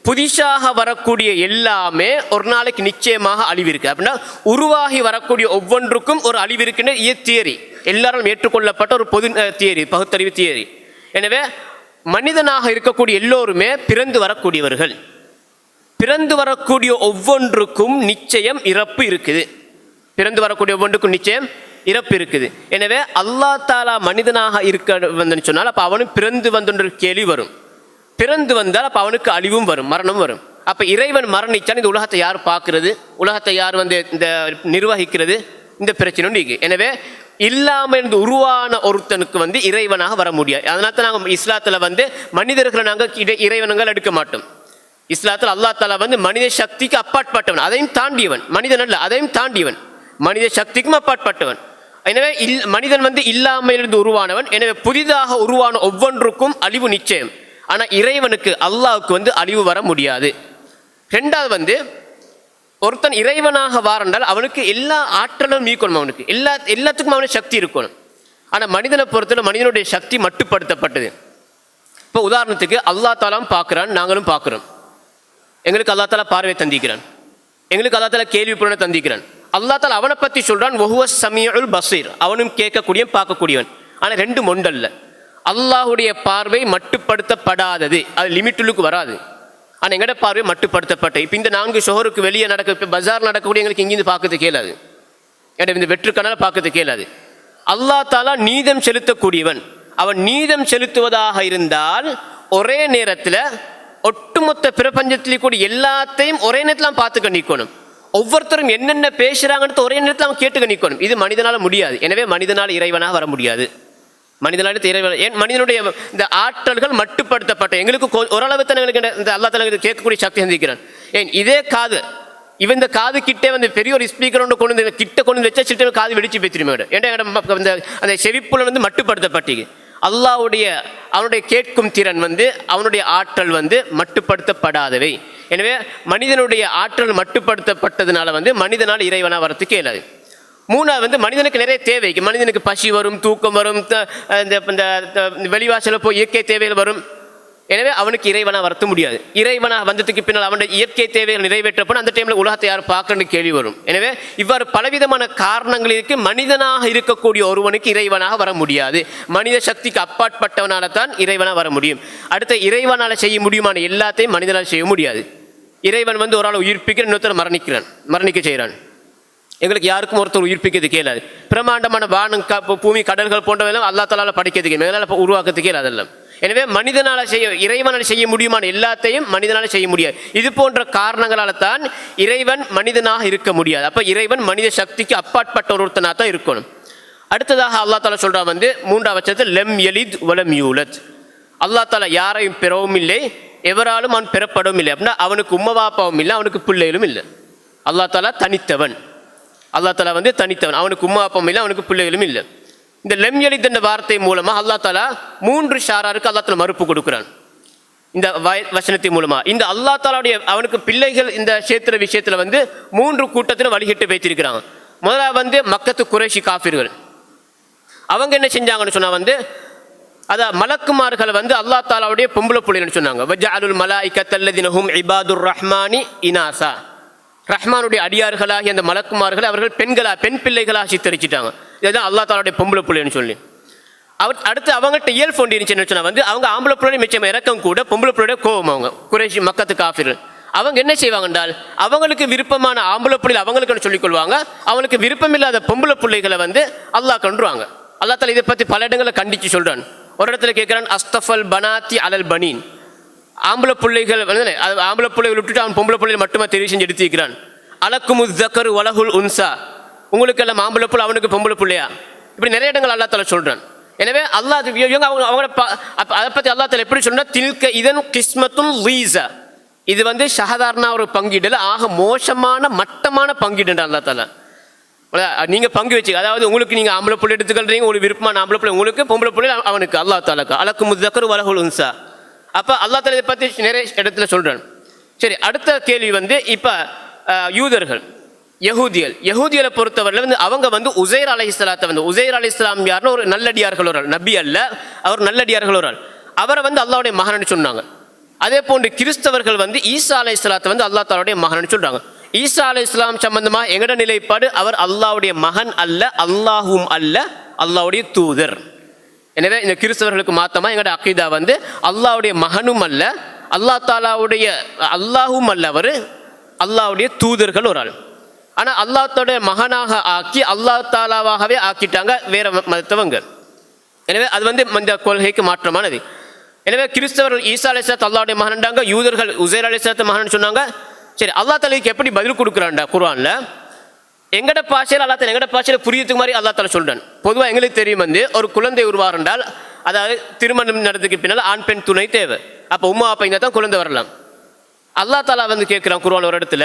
புதிசாக வரக்கூடிய எல்லாமே ஒரு நாளைக்கு நிச்சயமாக அழிவு இருக்குது. அப்படின்னா உருவாகி வரக்கூடிய ஒவ்வொன்றுக்கும் ஒரு அழிவு இருக்குன்னு தியரி, எல்லாரும் ஏற்றுக்கொள்ளப்பட்ட ஒரு பொது தியரி, பகுத்தறிவு தியரி. எனவே மனிதனாக இருக்கக்கூடிய எல்லோருமே பிறந்து வரக்கூடியவர்கள். பிறந்து வரக்கூடிய ஒவ்வொன்றுக்கும் நிச்சயம் இறப்பு இருக்குது. பிறந்து வரக்கூடிய ஒவ்வொன்றுக்கும் நிச்சயம் இறப்பு இருக்குது. எனவே அல்லாஹ் தஆலா மனிதனாக இருக்க வந்து சொன்னால் அப்போ அவனும் பிறந்து வந்தொன்று கேள்வி வரும். பிறந்து வந்தால் அப்போ அவனுக்கு அழிவும் வரும், மரணம் வரும். அப்போ இறைவன் மரணித்தால் இந்த உலகத்தை யார் பார்க்கறது? உலகத்தை யார் வந்து இந்த நிர்வகிக்கிறது? இந்த பிரச்சனை ஒன்று இருக்குது. எனவே இல்லாமல் இருந்து உருவான ஒருத்தனுக்கு வந்து இறைவனாக வர முடியாது. அதனால தான் நாங்கள் இஸ்லாத்தில் வந்து மனிதர்களை நாங்கள் இறைவனங்கள் எடுக்க மாட்டோம். இஸ்லாத்தில் அல்லா தாலா வந்து மனித சக்திக்கு அப்பாற்பட்டவன், அதையும் தாண்டியவன். மனிதன் அல்ல, அதையும் தாண்டியவன், மனித சக்திக்கும் அப்பாற்பட்டவன். எனவே மனிதன் வந்து இல்லாமல் இருந்து உருவானவன். எனவே புதிதாக உருவான ஒவ்வொன்றுக்கும் அழிவு நிச்சயம். ஆனால் இறைவனுக்கு, அல்லாஹ்வுக்கு வந்து அழிவு வர முடியாது. ரெண்டாவது வந்து ஒருத்தன் இறைவனாக வாரண்டால் அவனுக்கு எல்லா ஆற்றலும் இருக்கணும், அவனுக்கு எல்லாத்துக்கும் அவனுக்கு சக்தி இருக்கணும். ஆனால் மனிதனை பொறுத்தவரை மனிதனுடைய சக்தி மட்டுப்படுத்தப்பட்டது. இப்போ உதாரணத்துக்கு அல்லா தாலாம் பார்க்குறான், நாங்களும் பார்க்குறோம். எங்களுக்கு அல்லா தாலா பார்வை தந்திக்கிறான், எங்களுக்கு அல்லா தாலா கேள்வி புலனை தந்திக்கிறான். அல்லா தாலா அவனை பற்றி சொல்கிறான், வஹுவ ஸமீஉல் பஸீர், அவனும் கேட்கக்கூடிய பார்க்கக்கூடியவன். ஆனால் ரெண்டு மொண்டல்ல. அல்லாஹுடைய பார்வை மட்டுப்படுத்தப்படாதது, அது லிமிட்டுக்கு வராது. ஆனால் எங்கட பார்வை மட்டுப்படுத்தப்பட்ட. இப்போ இந்த 4 ஷோருக்கு வெளியே நடக்க, இப்போ பஜார் நடக்கக்கூடிய எங்களுக்கு இங்கிருந்து பார்க்கறது கேளாது, இந்த வெற்றுக்கனால் பார்க்கறது கேளாது. அல்லா தாலா நீதம் செலுத்தக்கூடியவன். அவன் நீதம் செலுத்துவதாக இருந்தால் ஒரே நேரத்தில் ஒட்டுமொத்த பிரபஞ்சத்திலே கூட எல்லாத்தையும் ஒரே நேரத்தில் பார்த்துக்க நிற்கணும். ஒவ்வொருத்தரும் என்னென்ன பேசுகிறாங்கன்னு ஒரே நேரத்தில் அவன் கேட்டுக்க நிற்கணும். இது மனிதனால் முடியாது. எனவே மனிதனால் இறைவனாக வர முடியாது. மனிதனால இறைவன் ஏன் மனிதனுடைய இந்த ஆற்றல்கள் மட்டுப்படுத்தப்பட்ட. எங்களுக்கு ஓரளவு தான் எங்களுக்கு இந்த அல்லா தஆலா கேட்கக்கூடிய சக்தி சந்திக்கிறான். ஏன் இதே காது, இவன் இந்த காது கிட்டே வந்து பெரிய ஒரு ஸ்பீக்கர் ஒன்று கொண்டு வந்து கிட்ட கொண்டு வச்சா சிட்ட காது வெடிச்சு பேத்திருமே. ஏன்னா இந்த அந்த செவிப்புல வந்து மட்டுப்படுத்தப்பட்டீங்க. அல்லாஹ்வுடைய அவனுடைய கேட்கும் திறன் வந்து, அவனுடைய ஆற்றல் வந்து மட்டுப்படுத்தப்படாதவை. எனவே மனிதனுடைய ஆற்றல் மட்டுப்படுத்தப்பட்டதுனால வந்து மனிதனால் இறைவனாக வரத்துக்கு இயலாது. மூணாவது வந்து மனிதனுக்கு நிறைய தேவைக்கு, மனிதனுக்கு பசி வரும், தூக்கம் வரும், இந்த வெளிவாசல போய் இயற்கை தேவைகள் வரும். எனவே அவனுக்கு இறைவனாக வரத்த முடியாது. இறைவனாக வந்ததுக்கு பின்னால் அவனுடைய இயற்கை தேவைகள் நிறைவேற்றப்படும். அந்த டைமில் உலகத்தை யார் பார்க்கணும்னு கேள்வி வரும். எனவே இவ்வாறு பலவிதமான காரணங்களுக்கு மனிதனாக இருக்கக்கூடிய ஒருவனுக்கு இறைவனாக வர முடியாது. மனித சக்திக்கு அப்பாற்பட்டவனால தான் இறைவனாக வர முடியும். அடுத்த இறைவனால் செய்ய முடியுமான எல்லாத்தையும் மனிதனால் செய்ய முடியாது. இறைவன் வந்து ஒரு ஆள் உயிர்ப்பிக்கிற, இன்னொருத்தர் மரணிக்க செய்கிறான். எங்களுக்கு யாருக்கும் ஒருத்தர் உயிர்ப்பிக்கிறது கேளாது. பிரமாண்டமான வானம், பூமி, கடல்கள் போன்றவெல்லாம் அல்லா தஆலா படைக்கிறதுக்கு மேலால் உருவாக்கிறதுக்கே அதெல்லாம். எனவே மனிதனால் இறைவனால் செய்ய முடியுமான எல்லாத்தையும் மனிதனால் செய்ய முடியாது. இது போன்ற காரணங்களால் தான் இறைவன் மனிதனாக இருக்க முடியாது. அப்போ இறைவன் மனித சக்திக்கு அப்பாற்பட்ட ஒருத்தனாக தான் இருக்கணும். அடுத்ததாக அல்லா தஆலா சொல்றா வந்து 3வது வசனத்தில் லெம் யலித் வலம் யூலத். அல்லா தஆலா யாரையும் பெறவும் இல்லை, எவராலும் அவன் பெறப்படவும் இல்லை. அப்படின்னா அவனுக்கு உம்மா பாப்பாவும் இல்லை, அவனுக்கு பிள்ளைகளும் இல்லை. அல்லா தஆலா தனித்தவன். அல்லா தஆலா வந்து தனித்தவன், அவனுக்கு உம்மா பாப்பாவும் இல்லை, அவனுக்கு பிள்ளைகளும் இல்லை. இந்த லெம் யலித் என்ற வார்த்தை மூலமாக அல்லா தஆலா 3 ஷாராருக்கு அல்லா தஆலா மறுப்பு கொடுக்கிறான். இந்த வசனத்தின் மூலமா இந்த அல்லா தஆலாவுடைய அவனுக்கு பிள்ளைகள் இந்த சேத்திர விஷயத்தில் வந்து 3 கூட்டத்தில் வழிகிட்டு வைத்திருக்கிறாங்க. முதலாவது வந்து மக்கத்து குறைஷி காஃபிர்கள். அவங்க என்ன செஞ்சாங்கன்னு சொன்னா வந்து மலக்குமார்களை வந்து அல்லா தஆலாவுடைய பொம்பளை பிள்ளைன்னு சொன்னாங்க. வஜஅலுல் மலாயிகத்தல்லதீன ஹும் இபாதுர் ரஹ்மானி இனாசா. ரஹ்மானுடைய அடியார்களாகி அந்த மலக்குமார்கள் அவர்கள் பெண் பிள்ளைகளாக சித்தரிச்சிட்டாங்க. இதுதான் அல்லா தஆலாவுடைய பொம்பளை பிள்ளைன்னு சொல்லி. அடுத்து அவங்கள்ட்ட இயல்பு ஒன்று இருந்துச்சுன்னு சொன்னா வந்து அவங்க ஆம்பளை பிள்ளை மிச்சம் இறக்கம் கூட பொம்பளை பிள்ளைய கோவம். அவங்க குறைஷி மக்கத்து காஃபிர்கள் அவங்க என்ன செய்வாங்க என்றால் அவங்களுக்கு விருப்பமான ஆம்பளை பிள்ளைகள் அவங்களுக்கு சொல்லிக்கொள்வாங்க, அவங்களுக்கு விருப்பம் இல்லாத பொம்பளை பிள்ளைகளை வந்து அல்லாஹ் கண்டுருவாங்க. அல்லா தஆலா இதை பற்றி பல இடங்களை கண்டித்து சொல்றான். ஒரு இடத்துல கேட்குறான், அஸ்தஃபல் பனாத்தி அலல் பனீன். ஆம்பளை பிள்ளைகள் வந்து ஆம்பளை பிள்ளைகள் விட்டுட்டு அவன் பொம்பளை பிள்ளைகள் மட்டுமே தெரிவு செஞ்சு எடுத்துக்கிறான். அலக்குமு ஸக்கரு வலகுல் உன்சா. உங்களுக்கு எல்லாம் ஆம்பளை பிள்ளை, அவனுக்கு பொம்பளை பிள்ளையா? இப்படி நிறைய இடங்கள் அல்லா தஆலா சொல்றான். எனவே அல்லாஹ் அவங்க அதை பற்றி அல்லா தஆலா எப்படி சொன்னா, தில்க இதன் கிஸ்மத்துன் லீஸா. இது வந்து சாதாரண ஒரு பங்கீடுல ஆக மோசமான மட்டமான பங்கீடுன்ற அல்லா தஆலா. நீங்க பங்கு வச்சு, அதாவது உங்களுக்கு நீங்க ஆம்பளை பிள்ளை எடுத்துக்கொள்றீங்க, உங்களுக்கு விருப்பமான ஆம்பளை பிள்ளை உங்களுக்கு, பொம்பளை பிள்ளை அவனுக்கு. அல்லா தஆலா அலக்குமு ஸக்கரு வலகுல் உன்சா. அப்போ அல்லா தஆலா இதை பற்றி நிறைய இடத்துல சொல்றான். சரி, அடுத்த கேள்வி வந்து இப்போ யூதர்கள், யஹூதியலை பொறுத்தவரையில் வந்து அவங்க வந்து உசைர் அலைஹிஸ்ஸலாத்தை வந்து, உசைர் அலைஹிஸ்ஸலாம் யாருன்னு ஒரு நல்லடியார்கள் ஒரு ஆள், நபி அல்ல, அவர் நல்லடியார்கள் ஒரு ஆள். அவரை வந்து அல்லாஹ்வுடைய மகன்னு சொன்னாங்க. அதே போன்று கிறிஸ்தவர்கள் வந்து ஈசா அலைஹிஸ்ஸலாத்தை வந்து அல்லா தஆலாவுடைய மகன்னு சொல்றாங்க. ஈசா அலைஹிஸ்ஸலாம் சம்பந்தமாக எங்கட நிலைப்பாடு, அவர் அல்லாஹ்வுடைய மகன் அல்ல, அல்லாஹும் அல்ல, அல்லாஹ்வுடைய தூதர். எனவே இந்த கிறிஸ்தவர்களுக்கு மாத்தமா எங்கட அக்கீதா வந்து அல்லாஹ்வுடைய மகனும் அல்ல, அல்லா தாலாவுடைய அல்லாஹும் அல்ல, அவர் அல்லாஹ்வுடைய தூதர்கள் ஒரு ஆள். ஆனால் அல்லாஹ்வுடைய மகனாக ஆக்கி அல்லா தாலாவாகவே ஆக்கிட்டாங்க வேற மதத்தவங்க. எனவே அது வந்து இந்த கொள்கைக்கு மாற்றமானது. எனவே கிறிஸ்தவர்கள் ஈசா அலைஹிஸ்ஸலாம் அல்லாஹ்வுடைய மகன்டாங்க, யூதர்கள் உசைர் அலைஹிஸ்ஸலாத்தை மகன் சொன்னாங்க. சரி, அல்லா தாலாவுக்கு எப்படி பதில் கொடுக்குறான்டா குர்ஆன்ல? எங்கட பாஷையில் அல்லா தாலா எங்கட பாஷையில் புரியறதுக்கு மாதிரி அல்லா தாலா சொல்றான். பொதுவாக எங்களுக்கு தெரியும் வந்து ஒரு குழந்தை உருவாருந்தால் அதாவது திருமணம் நடந்ததுக்கு பின்னால் ஆண் பெண் துணை தேவை. அப்போ உம்மா அப்பா இருந்தால் தான் குழந்தை வரலாம். அல்லா தாலா வந்து கேட்குறான் குர்ஆன் ஒரு இடத்துல,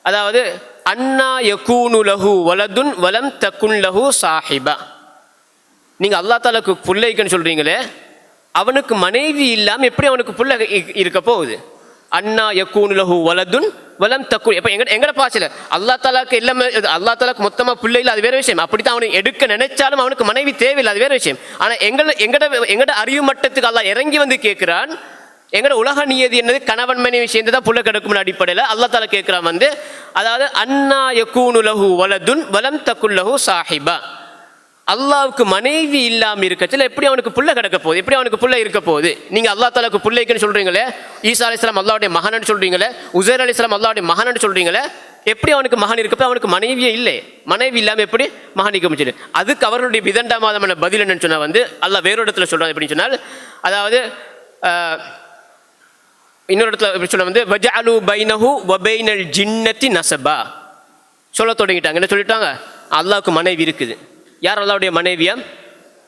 அதாவது அன்னா யகூனு லஹு வலதுன் வலம் தகுன் லஹு சாஹிபா. நீங்கள் அல்லா தாலாக்கு பிள்ளைக்குன்னு சொல்கிறீங்களே, அவனுக்கு மனைவி இல்லாமல் எப்படி அவனுக்கு பிள்ளை இருக்க போகுது? அன்னா யகூனு லஹு வலதுன் வலம் தக்குன். இப்போ எங்கட பாசையில் அல்லா தாலாக்கு எல்லாமே, அல்லா தாலாக்கு மொத்தமாக பிள்ளை இல்லை, அது வேறு விஷயம். அப்படி தான் அவனுக்கு எடுக்க நினைச்சாலும் அவனுக்கு மனைவி தேவையில்லை, அது வேறு விஷயம். ஆனால் எங்கட அறிவு மட்டத்துக்கு அல்லா இறங்கி வந்து கேட்குறான், எங்கட உலக நியதி என்னது கணவன் மனைவி சேர்ந்து தான் புள்ள கிடக்கும் அடிப்படையில் அல்லா தாலா கேட்குறான் வந்து, அதாவது அன்னா யகூனு லஹு வலதுன் வலம் தக்குன் லஹு சாஹிபா. அல்லாவுக்கு மனைவி இல்லாமல் இருக்கச்சில் எப்படி அவனுக்கு புள்ள கிடக்க போகுது? எப்படி அவனுக்கு புள்ள இருக்க போகுது? நீங்கள் அல்லா தாலாக்கு பிள்ளைக்குன்னு சொல்கிறீங்களே, ஈசா அலைஹிஸ்ஸலாம் அல்லாவுடைய மகன்னு சொல்கிறீங்களே, உசைர் அலைஹிஸ்ஸலாம் அல்லாவுடைய மகன்னு சொல்கிறீங்களே, எப்படி அவனுக்கு மகன் இருக்கப்போ அவனுக்கு மனைவியே இல்லை. மனைவி இல்லாமல் எப்படி மகன் இருக்க முடியுது? அதுக்கு அவர்களுடைய விதண்டாமாதமான பதில் என்னன்னு சொன்னால் வந்து அல்லாஹ் வேறு இடத்துல சொல்கிறான். எப்படின்னு சொன்னால், அதாவது இன்னொரு இடத்துல எப்படி சொல்ல வந்து வஜஅலு பைனஹு வ பைனல் ஜின்னத்தி நஸபா சொல்ல தொடங்கிட்டாங்க. என்ன சொல்லிட்டாங்க? அல்லாவுக்கு மனைவி இருக்குது. யார் அல்லாவுடைய மனைவியா?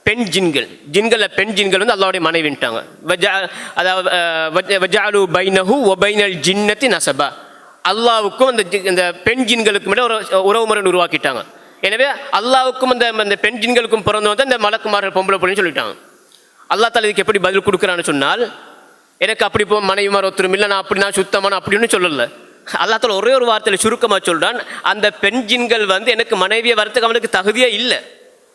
பெண் ஜின்கள். ஜின்களில் பெண் ஜின்கள் வந்து அல்லாவுடைய மனைவின்ட்டாங்க. அதாவது வஜஅலு பைனஹு வ பைனல் ஜின்னத்தி நஸபா. அல்லாவுக்கும் அந்த பெண் ஜின்களுக்கும் இடையே ஒரு உறவு முறை உருவாக்கிட்டாங்க. எனவே அல்லாவுக்கும் அந்த பெண் ஜின்களுக்கும் பிறந்து வந்து அந்த மலக்குமார்கள் பொம்பளை பொண்ணுன்னு சொல்லிட்டாங்க. அல்லா தாலா இதுக்கு எப்படி பதில் கொடுக்குறான்னு சொன்னால், எனக்கு அப்படி போ மனைவிமார் ஒருத்தரும் இல்லை, நான் அப்படி நான் சுத்தமான அப்படின்னு சொல்லலை. அல்லா தாலா ஒரே ஒரு வார்த்தையில் சுருக்கமாக சொல்கிறான், அந்த பெண் ஜின்கள் வந்து எனக்கு மனைவியை வரத்துக்கு அவனுக்கு தகுதியே இல்லை.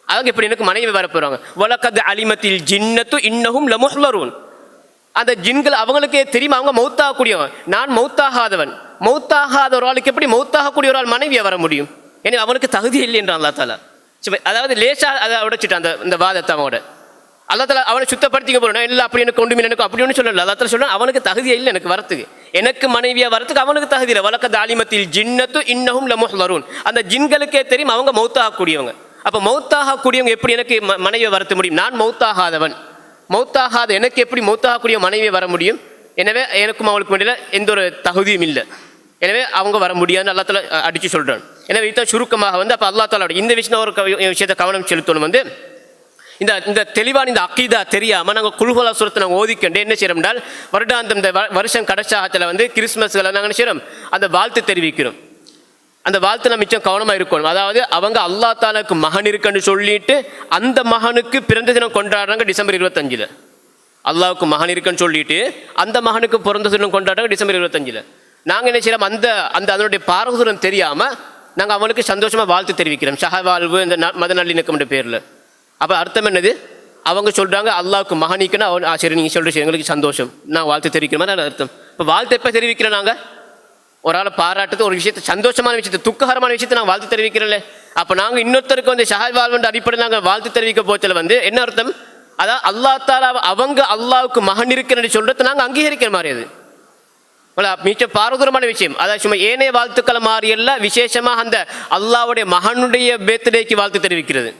அவங்க எப்படி எனக்கு மனைவி வர போகிறாங்க? வலக்கத் அலிமத்தில் ஜின்னத்து இன்னஹும் லமுஹ்லரூன். அந்த ஜின்கள் அவங்களுக்கே தெரியும் அவங்க மௌத்தாகக்கூடியவன், நான் மௌத்தாகாதவன். மௌத்தாகாத ஒரு ஆளுக்கு எப்படி மௌத்தாகக்கூடிய ஒரு ஆள் மனைவியை வர முடியும்? ஏன்னா அவனுக்கு தகுதி இல்லை என்றான் அல்லா தாலா. அதாவது லேசா அதை உடைச்சிட்டான் அந்த வாதத்தை அவனோட. அல்லா தாலா அவனை சுத்தப்படுத்திக்க போறேன் இல்லை அப்படி எனக்கு ஒன்றுமே எனக்கு அப்படி ஒன்று சொல்லல. அல்லா தாலா சொல்றான் அவனுக்கு தகுதியே இல்லை எனக்கு வரத்துக்கு, எனக்கு மனைவியா வரத்துக்கு அவனுக்கு தகுதி இல்லை. வலக்கத் அலிமத்தில் ஜின்னத்து இன்னஹும் லமுஹ்லரூன். அந்த ஜின்களுக்கே தெரியும் அவங்க மௌத்தாகக்கூடியவங்க. அப்போ மௌத்தாகக்கூடியவங்க எப்படி எனக்கு மனைவியை வரத்த முடியும்? நான் மௌத்தாகாதவன். மௌத்தாகாத எனக்கு எப்படி மௌத்தாகக்கூடிய மனைவியை வர முடியும்? எனவே எனக்கும் அவளுக்கு வேண்டிய எந்த ஒரு தகுதியும் இல்லை. எனவே அவங்க வர முடியாதுன்னு அல்லா தாலா அடித்து சொல்கிறான். எனவே இதுதான் சுருக்கமாக வந்து அப்போ அல்லா தாலா இந்த விஷயம் ஒரு விஷயத்தை கவனம் செலுத்தணும். வந்து இந்த தெளிவான இந்த அக்கீதா தெரியாமல் நாங்கள் குல்ஹுவல்லா சூரத்தை நாங்கள் ஓதிக்கொண்டு என்ன செய்கிறோம் என்றால், வருடாந்தம் இந்த வருஷம் கடைசாகத்தில் வந்து கிறிஸ்மஸ்களை நாங்கள் என்ன செய்கிறோம், அந்த வாழ்த்து தெரிவிக்கிறோம். அந்த வாழ்த்து நம்ம மிச்சம் கவனமாக இருக்கணும். அதாவது அவங்க அல்லா தாலாக்கு மகன் இருக்குன்னு சொல்லிட்டு அந்த மகனுக்கு பிறந்த தினம் கொண்டாடுறாங்க டிசம்பர் 25. அல்லாவுக்கு மகன் இருக்குன்னு சொல்லிட்டு அந்த மகனுக்கு பிறந்த தினம் கொண்டாடுறாங்க டிசம்பர் 25. நாங்கள் என்ன செய்யறோம், அந்த அதனுடைய பாரதூரம் தெரியாமல் நாங்கள் அவனுக்கு சந்தோஷமாக வாழ்த்து தெரிவிக்கிறோம். சகவாழ்வு இந்த மத நல்லிணக்கம் பேரில். அப்போ அர்த்தம் என்னது? அவங்க சொல்கிறாங்க அல்லாவுக்கு மகனிக்குன்னா அவன் சரி நீங்கள் சொல்கிற எங்களுக்கு சந்தோஷம், நான் வாழ்த்து தெரிவிக்கிற மாதிரி அர்த்தம். இப்போ வாழ்த்து எப்போ தெரிவிக்கிறேன்? நாங்கள் ஒரு ஆளை பாராட்டுறது ஒரு விஷயத்தை, சந்தோஷமான விஷயத்தை, துக்ககரமான விஷயத்தை நாங்கள் வாழ்த்து தெரிவிக்கிறோம்ல. அப்போ நாங்கள் இன்னொருத்தருக்கு வந்து சகவாழ்வுன்ற அடிப்படையில் நாங்கள் வாழ்த்து தெரிவிக்க போச்சல வந்து என்ன அர்த்தம்? அதாவது அல்லா தாலா அவங்க அல்லாவுக்கு மகன் இருக்கிறன்னு சொல்கிறது நாங்கள் அங்கீகரிக்கிற மாதிரி. அது மிச்ச பாரதூரமான விஷயம். அதாவது சும்மா ஏனைய வாழ்த்துக்களை மாறியல்ல, விசேஷமாக அந்த அல்லாவுடைய மகனுடைய பேர்த்டேக்கு வாழ்த்து தெரிவிக்கிறது.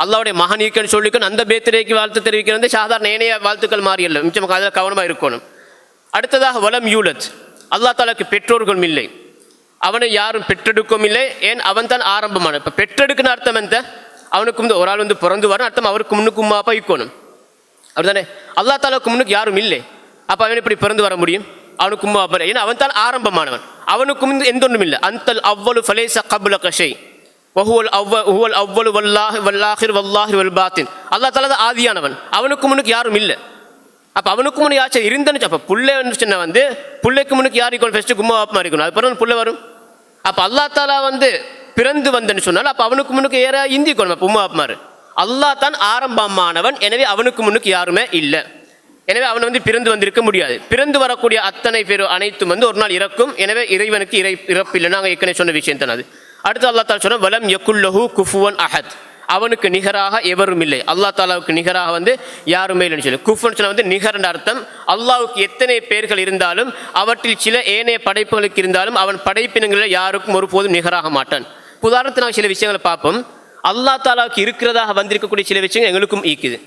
அல்லாவுடைய மகன் இருக்குன்னு சொல்லிக்கணும் அந்த பேர்த்டேக்கு வாழ்த்து தெரிவிக்கிறது சாதாரண ஏனைய வாழ்த்துக்கள் மாறியல்ல. மிச்சம் அதில் கவனமாக இருக்கணும். அடுத்ததாக வலம் யூலத், அல்லா தாலாக்கு பெற்றோர்களும் இல்லை, அவனை யாரும் பெற்றெடுக்கவும் இல்லை. ஏன்? அவன் தான் ஆரம்பமான. இப்போ பெற்றெடுக்குன்னு அர்த்தம் எந்த? அவனுக்கு வந்து ஒரு ஆள் வந்து பிறந்து வரும் அர்த்தம், அவருக்கு முன்னுக்கு உம்மா அப்பா இருக்கணும், அப்படிதானே? அல்லா தாலாவுக்கு முன்னுக்கு யாரும் இல்லை, அப்போ அவன் எப்படி பிறந்து வர முடியும்? அவனுக்கு உம்மா அப்பா, ஏன்னா அவன் தான் ஆரம்பமானவன், அவனுக்கு முன் எந்த ஒன்றும் இல்லை. அந்தல் அவ்வளு ஃபலேச கபுல கஷை வஹுவல் அவ்வளு வல்லாஹிர் வல்லாஹிர் வல் பாத்தின். அல்லா தாலா தான் ஆதியானவன், அவனுக்கு முன்னுக்கு யாரும் இல்லை. அப்போ அவனுக்கு முன்னு யாச்சும் இருந்துச்சு. அப்போ புள்ளை சொன்ன வந்து புள்ளைக்கு முன்னுக்கு யார் இருக்கணும்? ஃபஸ்ட்டு கும்மா அப்பா இருக்கணும், அது பிறகு புள்ளை வரும். அப்போ அல்லா தாலா வந்து பிறந்து வந்தேன்னு சொன்னால் அப்போ அவனுக்கு முன்னுக்கு ஏற இந்திக்கணும். அப்போ உம்மா அப்மாரு அல்லா தான் ஆரம்பமானவன், எனவே அவனுக்கு முன்னுக்கு யாருமே இல்லை. எனவே அவன் வந்து பிறந்து வந்திருக்க முடியாது. பிறந்து வரக்கூடிய அத்தனை பேர் அனைத்தும் வந்து ஒரு நாள் இறக்கும். எனவே இறைவனுக்கு இறப்பு இல்லை. நாங்கள் ஏற்கனவே சொன்ன விஷயம் தான் அது. அடுத்து அல்லா தாலா சொன்ன வலம் யகுல்லஹு குஃபுவன் அஹத், அவனுக்கு நிகராக எவரும் இல்லை. அல்லா தாலாவுக்கு நிகராக வந்து யாருமே இல்லைன்னு சொல்லி குஃபுன்னு சொன்ன வந்து நிகர்ன்ற அர்த்தம். அல்லாவுக்கு எத்தனை பேர்கள் இருந்தாலும் அவற்றில் சில ஏனைய படைப்புகளுக்கு இருந்தாலும் அவன் படைப்பினங்களில் யாருக்கும் ஒருபோதும் நிகராக மாட்டான். உதாரணத்துக்கு நாங்கள் சில விஷயங்களை பார்ப்போம். அல்லா தாலாவுக்கு இருக்கிறதாக வந்திருக்கக்கூடிய சில விஷயங்கள் எங்களுக்கும் ஈக்குது.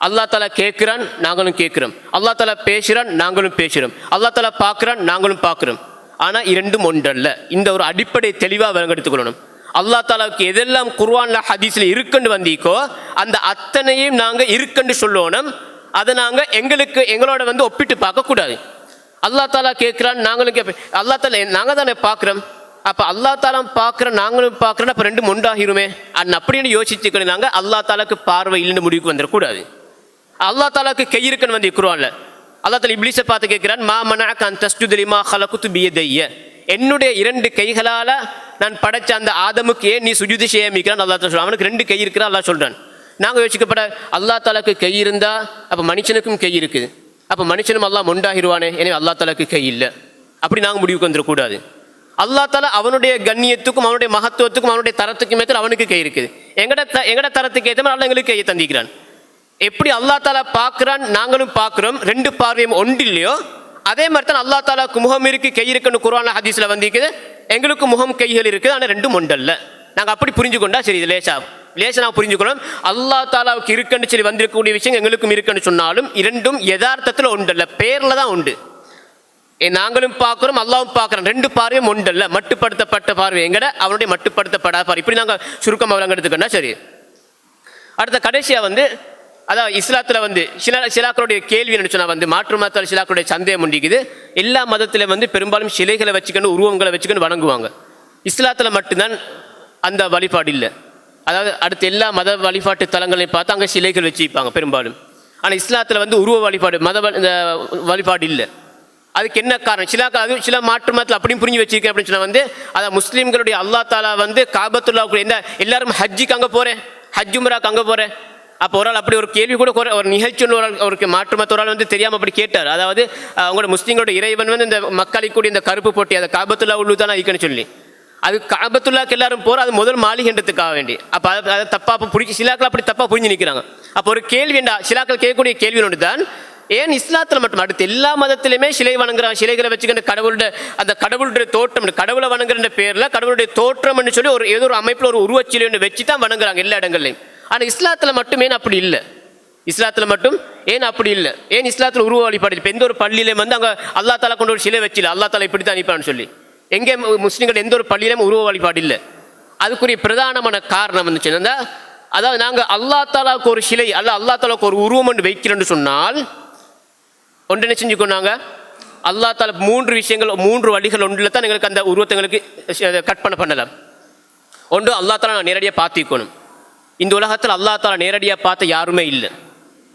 அல்லா தாலா கேட்குறான், நாங்களும் கேட்குறோம். அல்லா தாலா பேசுகிறான், நாங்களும் பேசுகிறோம். அல்லா தாலா பார்க்குறான், நாங்களும் பார்க்குறோம். ஆனால் இரண்டும் ஒன்றல்ல. இந்த ஒரு அடிப்படை தெளிவாக விளங்கெடுத்துக்கொள்ளணும். அல்லாஹ் தாலாவுக்கு எதெல்லாம் குர்ஆன்ல ஹதீஸ்ல இருக்குன்னு வந்தீக்கோ அந்த அத்தனையும் நாங்கள் இருக்குன்னு சொல்லணும். அதை நாங்கள் எங்களோட வந்து ஒப்பிட்டு பார்க்கக்கூடாது. அல்லாஹ் தாலா கேட்குறான்னு நாங்களும் கேட்பேன். அல்லாஹ் தாலா நாங்கள் தானே பார்க்குறோம். அப்போ அல்லா தாலா பார்க்குற நாங்களும் பார்க்குறோன்னா அப்போ ரெண்டு மொண்டாகிருமே அப்படின்னு யோசிச்சுக்கணும். நாங்கள் அல்லா தாலாக்கு பார்வை இல்லைன்னு முடிவுக்கு வந்துடக்கூடாது. அல்லா தாலாக்கு கை இருக்குன்னு வந்து குர்ஆன்ல அல்லா தாலா இப்லீஸை பார்த்து கேட்குறான், மா மனஅக அன் தஸ்ஜுத லிமா ஹலக்து பியதைய, என்னுடைய 2 கைகளால் நான் படைச்ச அந்த ஆதமுக்கு ஏன் நீ சுஜூது செய்யாமிக்கிறான் அல்லா தாலா சொல்கிறான். அவனுக்கு 2 கை இருக்கிறான் அல்லா சொல்கிறான். நாங்கள் யோசிக்கப்பட அல்லா தாலாக்கு கை இருந்தால் அப்போ மனுஷனுக்கும் கை இருக்குது, அப்போ மனுஷனும் அல்லா மொண்டாகிடுவானே, எனவே அல்லா தாலாக்கு கை இல்லை அப்படி நாங்கள் முடிவுக்கு வந்துடக்கூடாது. அல்லா தாலா அவனுடைய கண்ணியத்துக்கும் அவனுடைய மகத்துவத்துக்கும் அவனுடைய தரத்துக்கும் ஏற்ற அவனுக்கு கை இருக்குது. எங்கட தரத்துக்கு ஏற்ற மாதிரி அல்லா எங்களுக்கு கையை தந்திக்கிறான். எப்படி அல்லா தாலா பார்க்குறான் நாங்களும் பார்க்குறோம், 2 பார்வையும் ஒன்று இல்லையோ அதே மாதிரி தான் அல்லா தாலாவுக்கு முகம் இருக்குது கை இருக்குன்னு குர்ஆன்ல ஹதீஸில் வந்திருக்குது. எங்களுக்கு முகம் கைகள் இருக்குது, ஆனால் 2 ஒன்றல்ல. நாங்கள் அப்படி புரிஞ்சுக்கொண்டா சரி, இது லேசா நான் புரிஞ்சுக்கணும். அல்லா தாலாவுக்கு இருக்குன்னு சொல்லி வந்திருக்கக்கூடிய விஷயம் எங்களுக்கும் இருக்குன்னு சொன்னாலும் 2ம் யதார்த்தத்தில் ஒன்றல்ல, பேரில் தான் உண்டு. நாங்களும் பார்க்குறோம் அல்லாவும் பார்க்குறோம், 2 பார்வையும் ஒன்றல்ல, மட்டுப்படுத்தப்பட்ட பார்வை எங்கட அவனுடைய மட்டுப்படுத்தப்படாத பார்வை. இப்படி நாங்கள் சுருக்கம் அவங்க எடுத்துக்கோன்னா சரி. அடுத்த கடைசியாக வந்து அதாவது இஸ்லாத்தில் வந்து சிலாக்களுடைய கேள்வி என்ன சொன்னால் வந்து மாற்று மதத்தால் சிலாக்களுடைய சந்தேகம் உண்டிக்குது. எல்லா மதத்தில் வந்து பெரும்பாலும் சிலைகளை வச்சுக்கணும் உருவங்களை வச்சுக்கணும் வணங்குவாங்க. இஸ்லாத்தில் மட்டும்தான் அந்த வழிபாடு இல்லை. அதாவது அடுத்த எல்லா மத வழிபாட்டு தலங்களையும் பார்த்து அங்கே சிலைகள் வச்சுப்பாங்க பெரும்பாலும். ஆனால் இஸ்லாத்தில் வந்து உருவ வழிபாடு இந்த வழிபாடு இல்லை. அதுக்கு என்ன காரணம்? சில மாற்று மதத்தில் அப்படியும் புரிஞ்சு வச்சிருக்கேன் அப்படின்னு சொன்னால் வந்து அதான் முஸ்லீம்களுடைய அல்லா தாலா வந்து காபத்துல்லாவுக்கு என்ன எல்லாரும் ஹஜ்ஜுக்கு அங்கே போகிறேன், ஹஜ் உம்ராக்கு அங்கே போகிறேன். அப்போ ஒரு ஆள் அப்படி ஒரு கேள்வி கூட ஒரு நிகழ்ச்சி ஒரு மாற்று மற்ற ஒரு ஆள் வந்து தெரியாமல் அப்படி கேட்டார். அதாவது அவங்களோட முஸ்லீம்களோட இறைவன் வந்து இந்த மக்களுக்கு கூடிய இந்த கருப்பு போட்டி அதை காபத்துல்லா உள்ளு தானே இருக்குன்னு சொல்லி அது காபத்துல்லாக்கு எல்லாரும் போகிற அது முதல் மாளிகைன்றதுக்காக வேண்டி. அப்போ அதை தப்பாக புரிஞ்சு சிலாக்கள் அப்படி தப்பாக புரிஞ்சு நிற்கிறாங்க. அப்போ ஒரு கேள்வி சிலாக்கள் கேட்கக்கூடிய கேள்வி ஒன்று தான், ஏன் இஸ்லாத்தில் மட்டும் அடுத்து எல்லா மதத்திலுமே சிலை வணங்குறாங்க, சிலைகளை வச்சுக்கின்ற கடவுளுடைய தோற்றம் கடவுளை வணங்குற பேரில் கடவுளுடைய தோற்றம்னு சொல்லி ஏதோ ஒரு அமைப்பில் ஒரு உருவச்சிலை ஒன்று வச்சு தான் வணங்குறாங்க எல்லா இடங்கள்லையும். ஆனால் இஸ்லாத்தில் மட்டும் ஏன் அப்படி இல்லை? இஸ்லாத்தில் மட்டும் ஏன் அப்படி இல்லை? ஏன் இஸ்லாத்தில் உருவ வழிபாடு? இப்போ எந்த ஒரு பள்ளியிலையும் வந்து அங்கே அல்லா தாலா கொண்டு ஒரு சிலை வச்சில அல்லா தாலா இப்படி தான் அனுப்பான்னு சொல்லி எங்கே முஸ்லீம்கள் எந்த ஒரு பள்ளியிலும் உருவ வழிபாடு இல்லை. அதுக்குரிய பிரதானமான காரணம் வந்துச்சுன்னா அதாவது நாங்கள் அல்லா தாலாவுக்கு ஒரு சிலை அல்லா தாலாவுக்கு ஒரு உருவம் ஒன்று வைக்கிறோன்னு சொன்னால் ஒன்று என்ன செஞ்சுக்கொண்டாங்க, அல்லா தாலா 3 விஷயங்கள் 3 வழிகள் ஒன்றில் தான் எங்களுக்கு அந்த உருவத்தை எங்களுக்கு கற்பனை பண்ணலாம். ஒன்று அல்லா தாலா நான் நேரடியாக பார்த்துக்கணும். இந்த உலகத்தில் அல்லா தாலா நேரடியாக பார்த்த யாருமே இல்லை.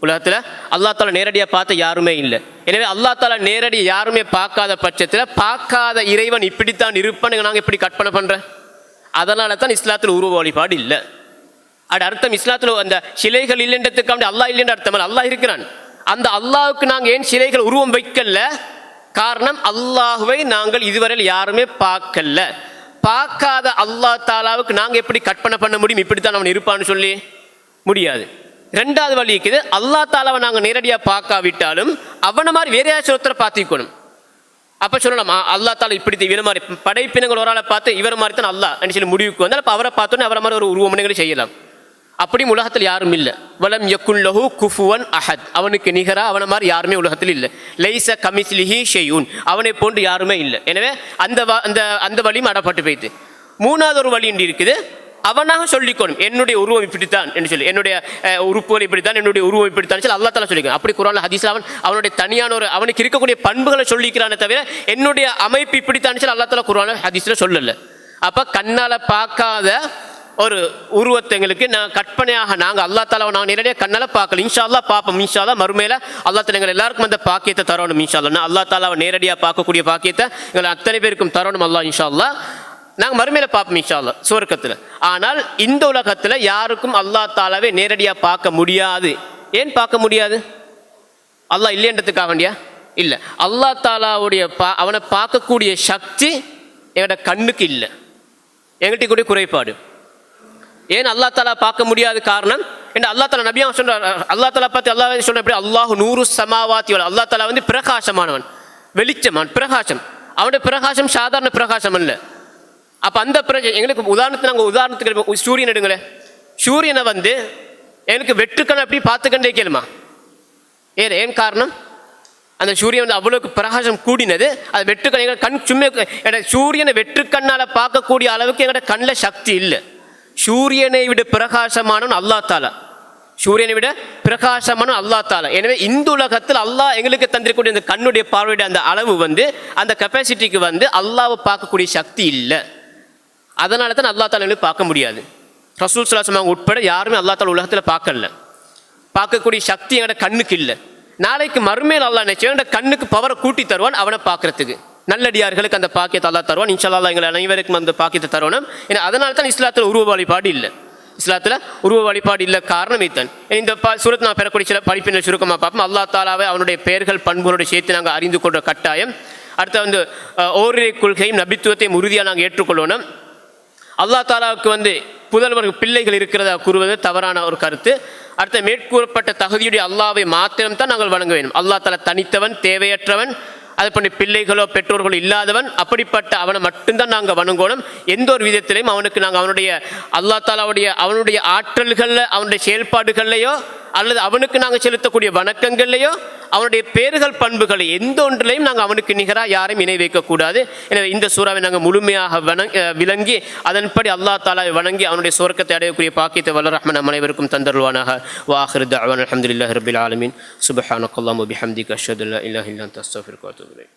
உலகத்தில் அல்லா தாலா நேரடியாக பார்த்த யாருமே இல்லை. எனவே அல்லா தாலா நேரடியாக யாருமே பார்க்காத பட்சத்தில் பார்க்காத இறைவன் இப்படித்தான் இருப்பான்னு நாங்கள் எப்படி கற்பனை பண்ணுறேன்? அதனால தான் இஸ்லாத்தில் உருவ வழிபாடு இல்லை. அது அர்த்தம் இஸ்லாத்தில் அந்த சிலைகள் இல்லைன்றதுக்காக அல்லா இல்லைன்ற அர்த்தம் அல்ல, அல்லாஹ் இருக்கிறான். அந்த அல்லாஹுக்கு நாங்கள் ஏன் சிலைகள் உருவம் வைக்கல? காரணம் அல்லாஹுவை நாங்கள் இதுவரையில் யாருமே பார்க்கல. பார்க்காத அல்லாஹ் தாலாவுக்கு நாங்கள் எப்படி கற்பனை பண்ண முடியும் இப்படித்தான் அவன் இருப்பான்னு சொல்லி? முடியாது. 2வது வழி இருக்குது, அல்லாஹ் தாலாவை நாங்கள் நேரடியாக பார்க்காவிட்டாலும் அவனை மாதிரி வேற யாச்சும் ஒருத்தரை பார்த்துக்கணும். அப்போ சொல்லலாம் அல்லாஹ் தாலா இப்படி இவரை மாதிரி படைப்பினங்கள் ஒரு ஆளை பார்த்து இவரை மாதிரி தான் அல்லாஹ் சொல்லி முடிவுக்கு வந்தால் அப்போ அவரை பார்த்தோன்னே அவரை மாதிரி ஒரு உருவமனைகளை செய்யலாம். அப்படியும் உலகத்தில் யாரும் இல்லை. வலம் யக்குன் லஹு குஃபுவன் அஹத், அவனுக்கு நிகராக அவனை மாதிரி யாருமே உலகத்தில் இல்லை. லைஸ கமிஸ்லிஹி ஷைஉன், அவனை போன்று யாருமே இல்லை. எனவே அந்த வழியும் அடப்பட்டு போயிடுது. 3வது ஒரு வழி இருக்குது, அவனாக சொல்லிக்கணும் என்னுடைய உருவம் இப்படித்தான் என்று சொல்லி, என்னுடைய உறுப்புகள் இப்படித்தான், என்னுடைய உருவம் இப்படித்தான் சொல்லி அல்லா தாலா சொல்லிக்கணும். அப்படி குர்ஆன்ல ஹதீஸ்ல அவனுடைய தனியான அவனுக்கு இருக்கக்கூடிய பண்புகளை சொல்லிக்கிறானே தவிர என்னுடைய அமைப்பு இப்படித்தான் சொல்லி அல்லா தாலா குர்ஆன்ல ஹதீஸ்ல சொல்லலை. அப்போ கண்ணால் பார்க்காத ஒரு உருவத்தை எங்களுக்கு கற்பனையாக நாங்கள் அல்லா தாலாவை நாங்கள் நேரடியாக கண்ணால் பார்க்கல. இன்ஷா அல்லா பார்ப்போம். இன்ஷா அல்லா மறுமையில் அல்லா தாலா எங்கள் எல்லாருக்கும் அந்த பாக்கியத்தை தரணும். இன்ஷா அல்லா அல்லா தாலாவை நேரடியாக பார்க்கக்கூடிய பாக்கியத்தை எங்களை அத்தனை பேருக்கும் தரணும். அல்லா இன்ஷா அல்லா நாங்கள் மறுமையில் பார்ப்போம் இன்ஷா அல்லா சுவர்க்கத்தில். ஆனால் இந்த உலகத்தில் யாருக்கும் அல்லா தாலாவை நேரடியாக பார்க்க முடியாது. ஏன் பார்க்க முடியாது? அல்லா இல்லைன்றதுக்காக வேண்டியா? இல்லை. அல்லா தாலாவுடைய அவனை பார்க்கக்கூடிய சக்தி எங்களோட கண்ணுக்கு இல்லை, எங்கள்கிட்ட கூடிய குறைபாடு. ஏன் அல்லா தாலா பார்க்க முடியாத காரணம் என்ன? அல்லா தாலா நபியா சொல்றார், அல்லா தாலா பார்த்து அல்லா சொல்ற எப்படி அல்லாஹு நூறு சமாவாத்தி, அல்லா தாலா வந்து பிரகாசமானவன், வெளிச்சமான், பிரகாசம். அவனுடைய பிரகாசம் சாதாரண பிரகாசம் அல்ல. அப்போ அந்த எங்களுக்கு உதாரணத்துக்கு சூரியன் எடுங்களேன். சூரியனை வந்து எனக்கு வெற்றுக்கண் அப்படி பார்த்துக்கண்டே கேளுமா? ஏன் காரணம்? அந்த சூரியன் வந்து அவ்வளோக்கு பிரகாசம் கூடினது. அது வெற்றுக்கண் எங்கள் கண் சும்மா சூரியனை வெற்றுக்கண்ணால் பார்க்கக்கூடிய அளவுக்கு எங்களோட கண்ணில் சக்தி இல்லை. சூரியனை விட பிரகாசமானவன் அல்லா தாலா, சூரியனை விட பிரகாசமான அல்லா தாலா. எனவே இந்த உலகத்தில் அல்லாஹ் எங்களுக்கு தந்திருக்கக்கூடிய அந்த கண்ணுடைய பார்வையுடைய அந்த அளவு வந்து அந்த கெப்பாசிட்டிக்கு வந்து அல்லாவை பார்க்கக்கூடிய சக்தி இல்லை. அதனால தான் அல்லா தாலா எங்களுக்கு பார்க்க முடியாது. ரசூல் ஸல்லல்லாஹு அலைஹி வஸல்லம் உட்பட யாருமே அல்லா தாலா உலகத்தில் பார்க்கல. பார்க்கக்கூடிய சக்தி எங்களோட கண்ணுக்கு இல்லை. நாளைக்கு மறுமையில் அல்லாஹ் நினைச்சு எங்களோட கண்ணுக்கு பவரை கூட்டி தருவான் அவனை பார்க்கறதுக்கு. நல்லடியார்களுக்கு அந்த பாக்கியத்தை அல்லாஹ் தருவான். இன்ஷா அல்லாஹ் எங்களை அனைவருக்கும் அந்த பாக்கியத்தை தருவான். ஏன்னா அதனால தான் இஸ்லாத்தில் உருவ வழிபாடு இல்லை. இஸ்லாத்தில் உருவ வழிபாடு இல்லை காரணம் இதுதான். இந்த சூரத் நான் பெறக்கூடிய சில படிப்பினர் சுருக்கமாக பார்ப்போம். அல்லா தாலாவை அவனுடைய பெயர்கள் பண்புகளோடு சேர்த்து நாங்கள் அறிந்து கொள்கிற கட்டாயம். அடுத்த வந்து ஓரிரை கொள்கையும் நபித்துவத்தையும் உறுதியாக நாங்கள் ஏற்றுக்கொள்ளணும். அல்லா தாலாவுக்கு வந்து புதல்வர் பிள்ளைகள் இருக்கிறதா கூறுவது தவறான ஒரு கருத்து. அடுத்த மேற்கூறப்பட்ட தகுதியுடைய அல்லாவை மாத்திரம்தான் நாங்கள் வணங்க வேண்டும். அல்லா தாலா தனித்தவன், தேவையற்றவன், அது பண்ணி பிள்ளைகளோ பெற்றோர்களோ இல்லாதவன். அப்படிப்பட்ட அவனை மட்டும்தான் நாங்கள் வணங்கணும். எந்த ஒரு விதத்திலையும் அவனுக்கு நாங்கள் அவனுடைய அல்லா தாலாவுடைய அவனுடைய ஆற்றல்களில் அவனுடைய செயல்பாடுகள்லையோ அல்லது அவனுக்கு நாங்கள் செலுத்தக்கூடிய வணக்கங்கள்லையோ அவனுடைய பேர்கள் பண்புகளை எந்த ஒன்றிலையும் நாங்கள் அவனுக்கு நிகராக யாரையும் இணை வைக்கக்கூடாது. எனவே இந்த சூறாவை நாங்கள் முழுமையாக விளங்கி அதன்படி அல்லா தாலாவை வணங்கி அவனுடைய சொர்க்கத்தை அடையக்கூடிய பாக்கியத்தை வல்ல ரஹ்மான் நம் அனைவருக்கும் தந்தருவானாக. வாஹிரு தஅவானா அல்ஹம்துலில்லாஹி ரப்பில் ஆலமீன். சுப்ஹானக்கல்லாஹு வ பிஹம்திக அஷ்ஹது அல்லா இலாஹா இல்லா அன்த அஸ்தக்ஃபிருக வ அத்தூபு இலைக்.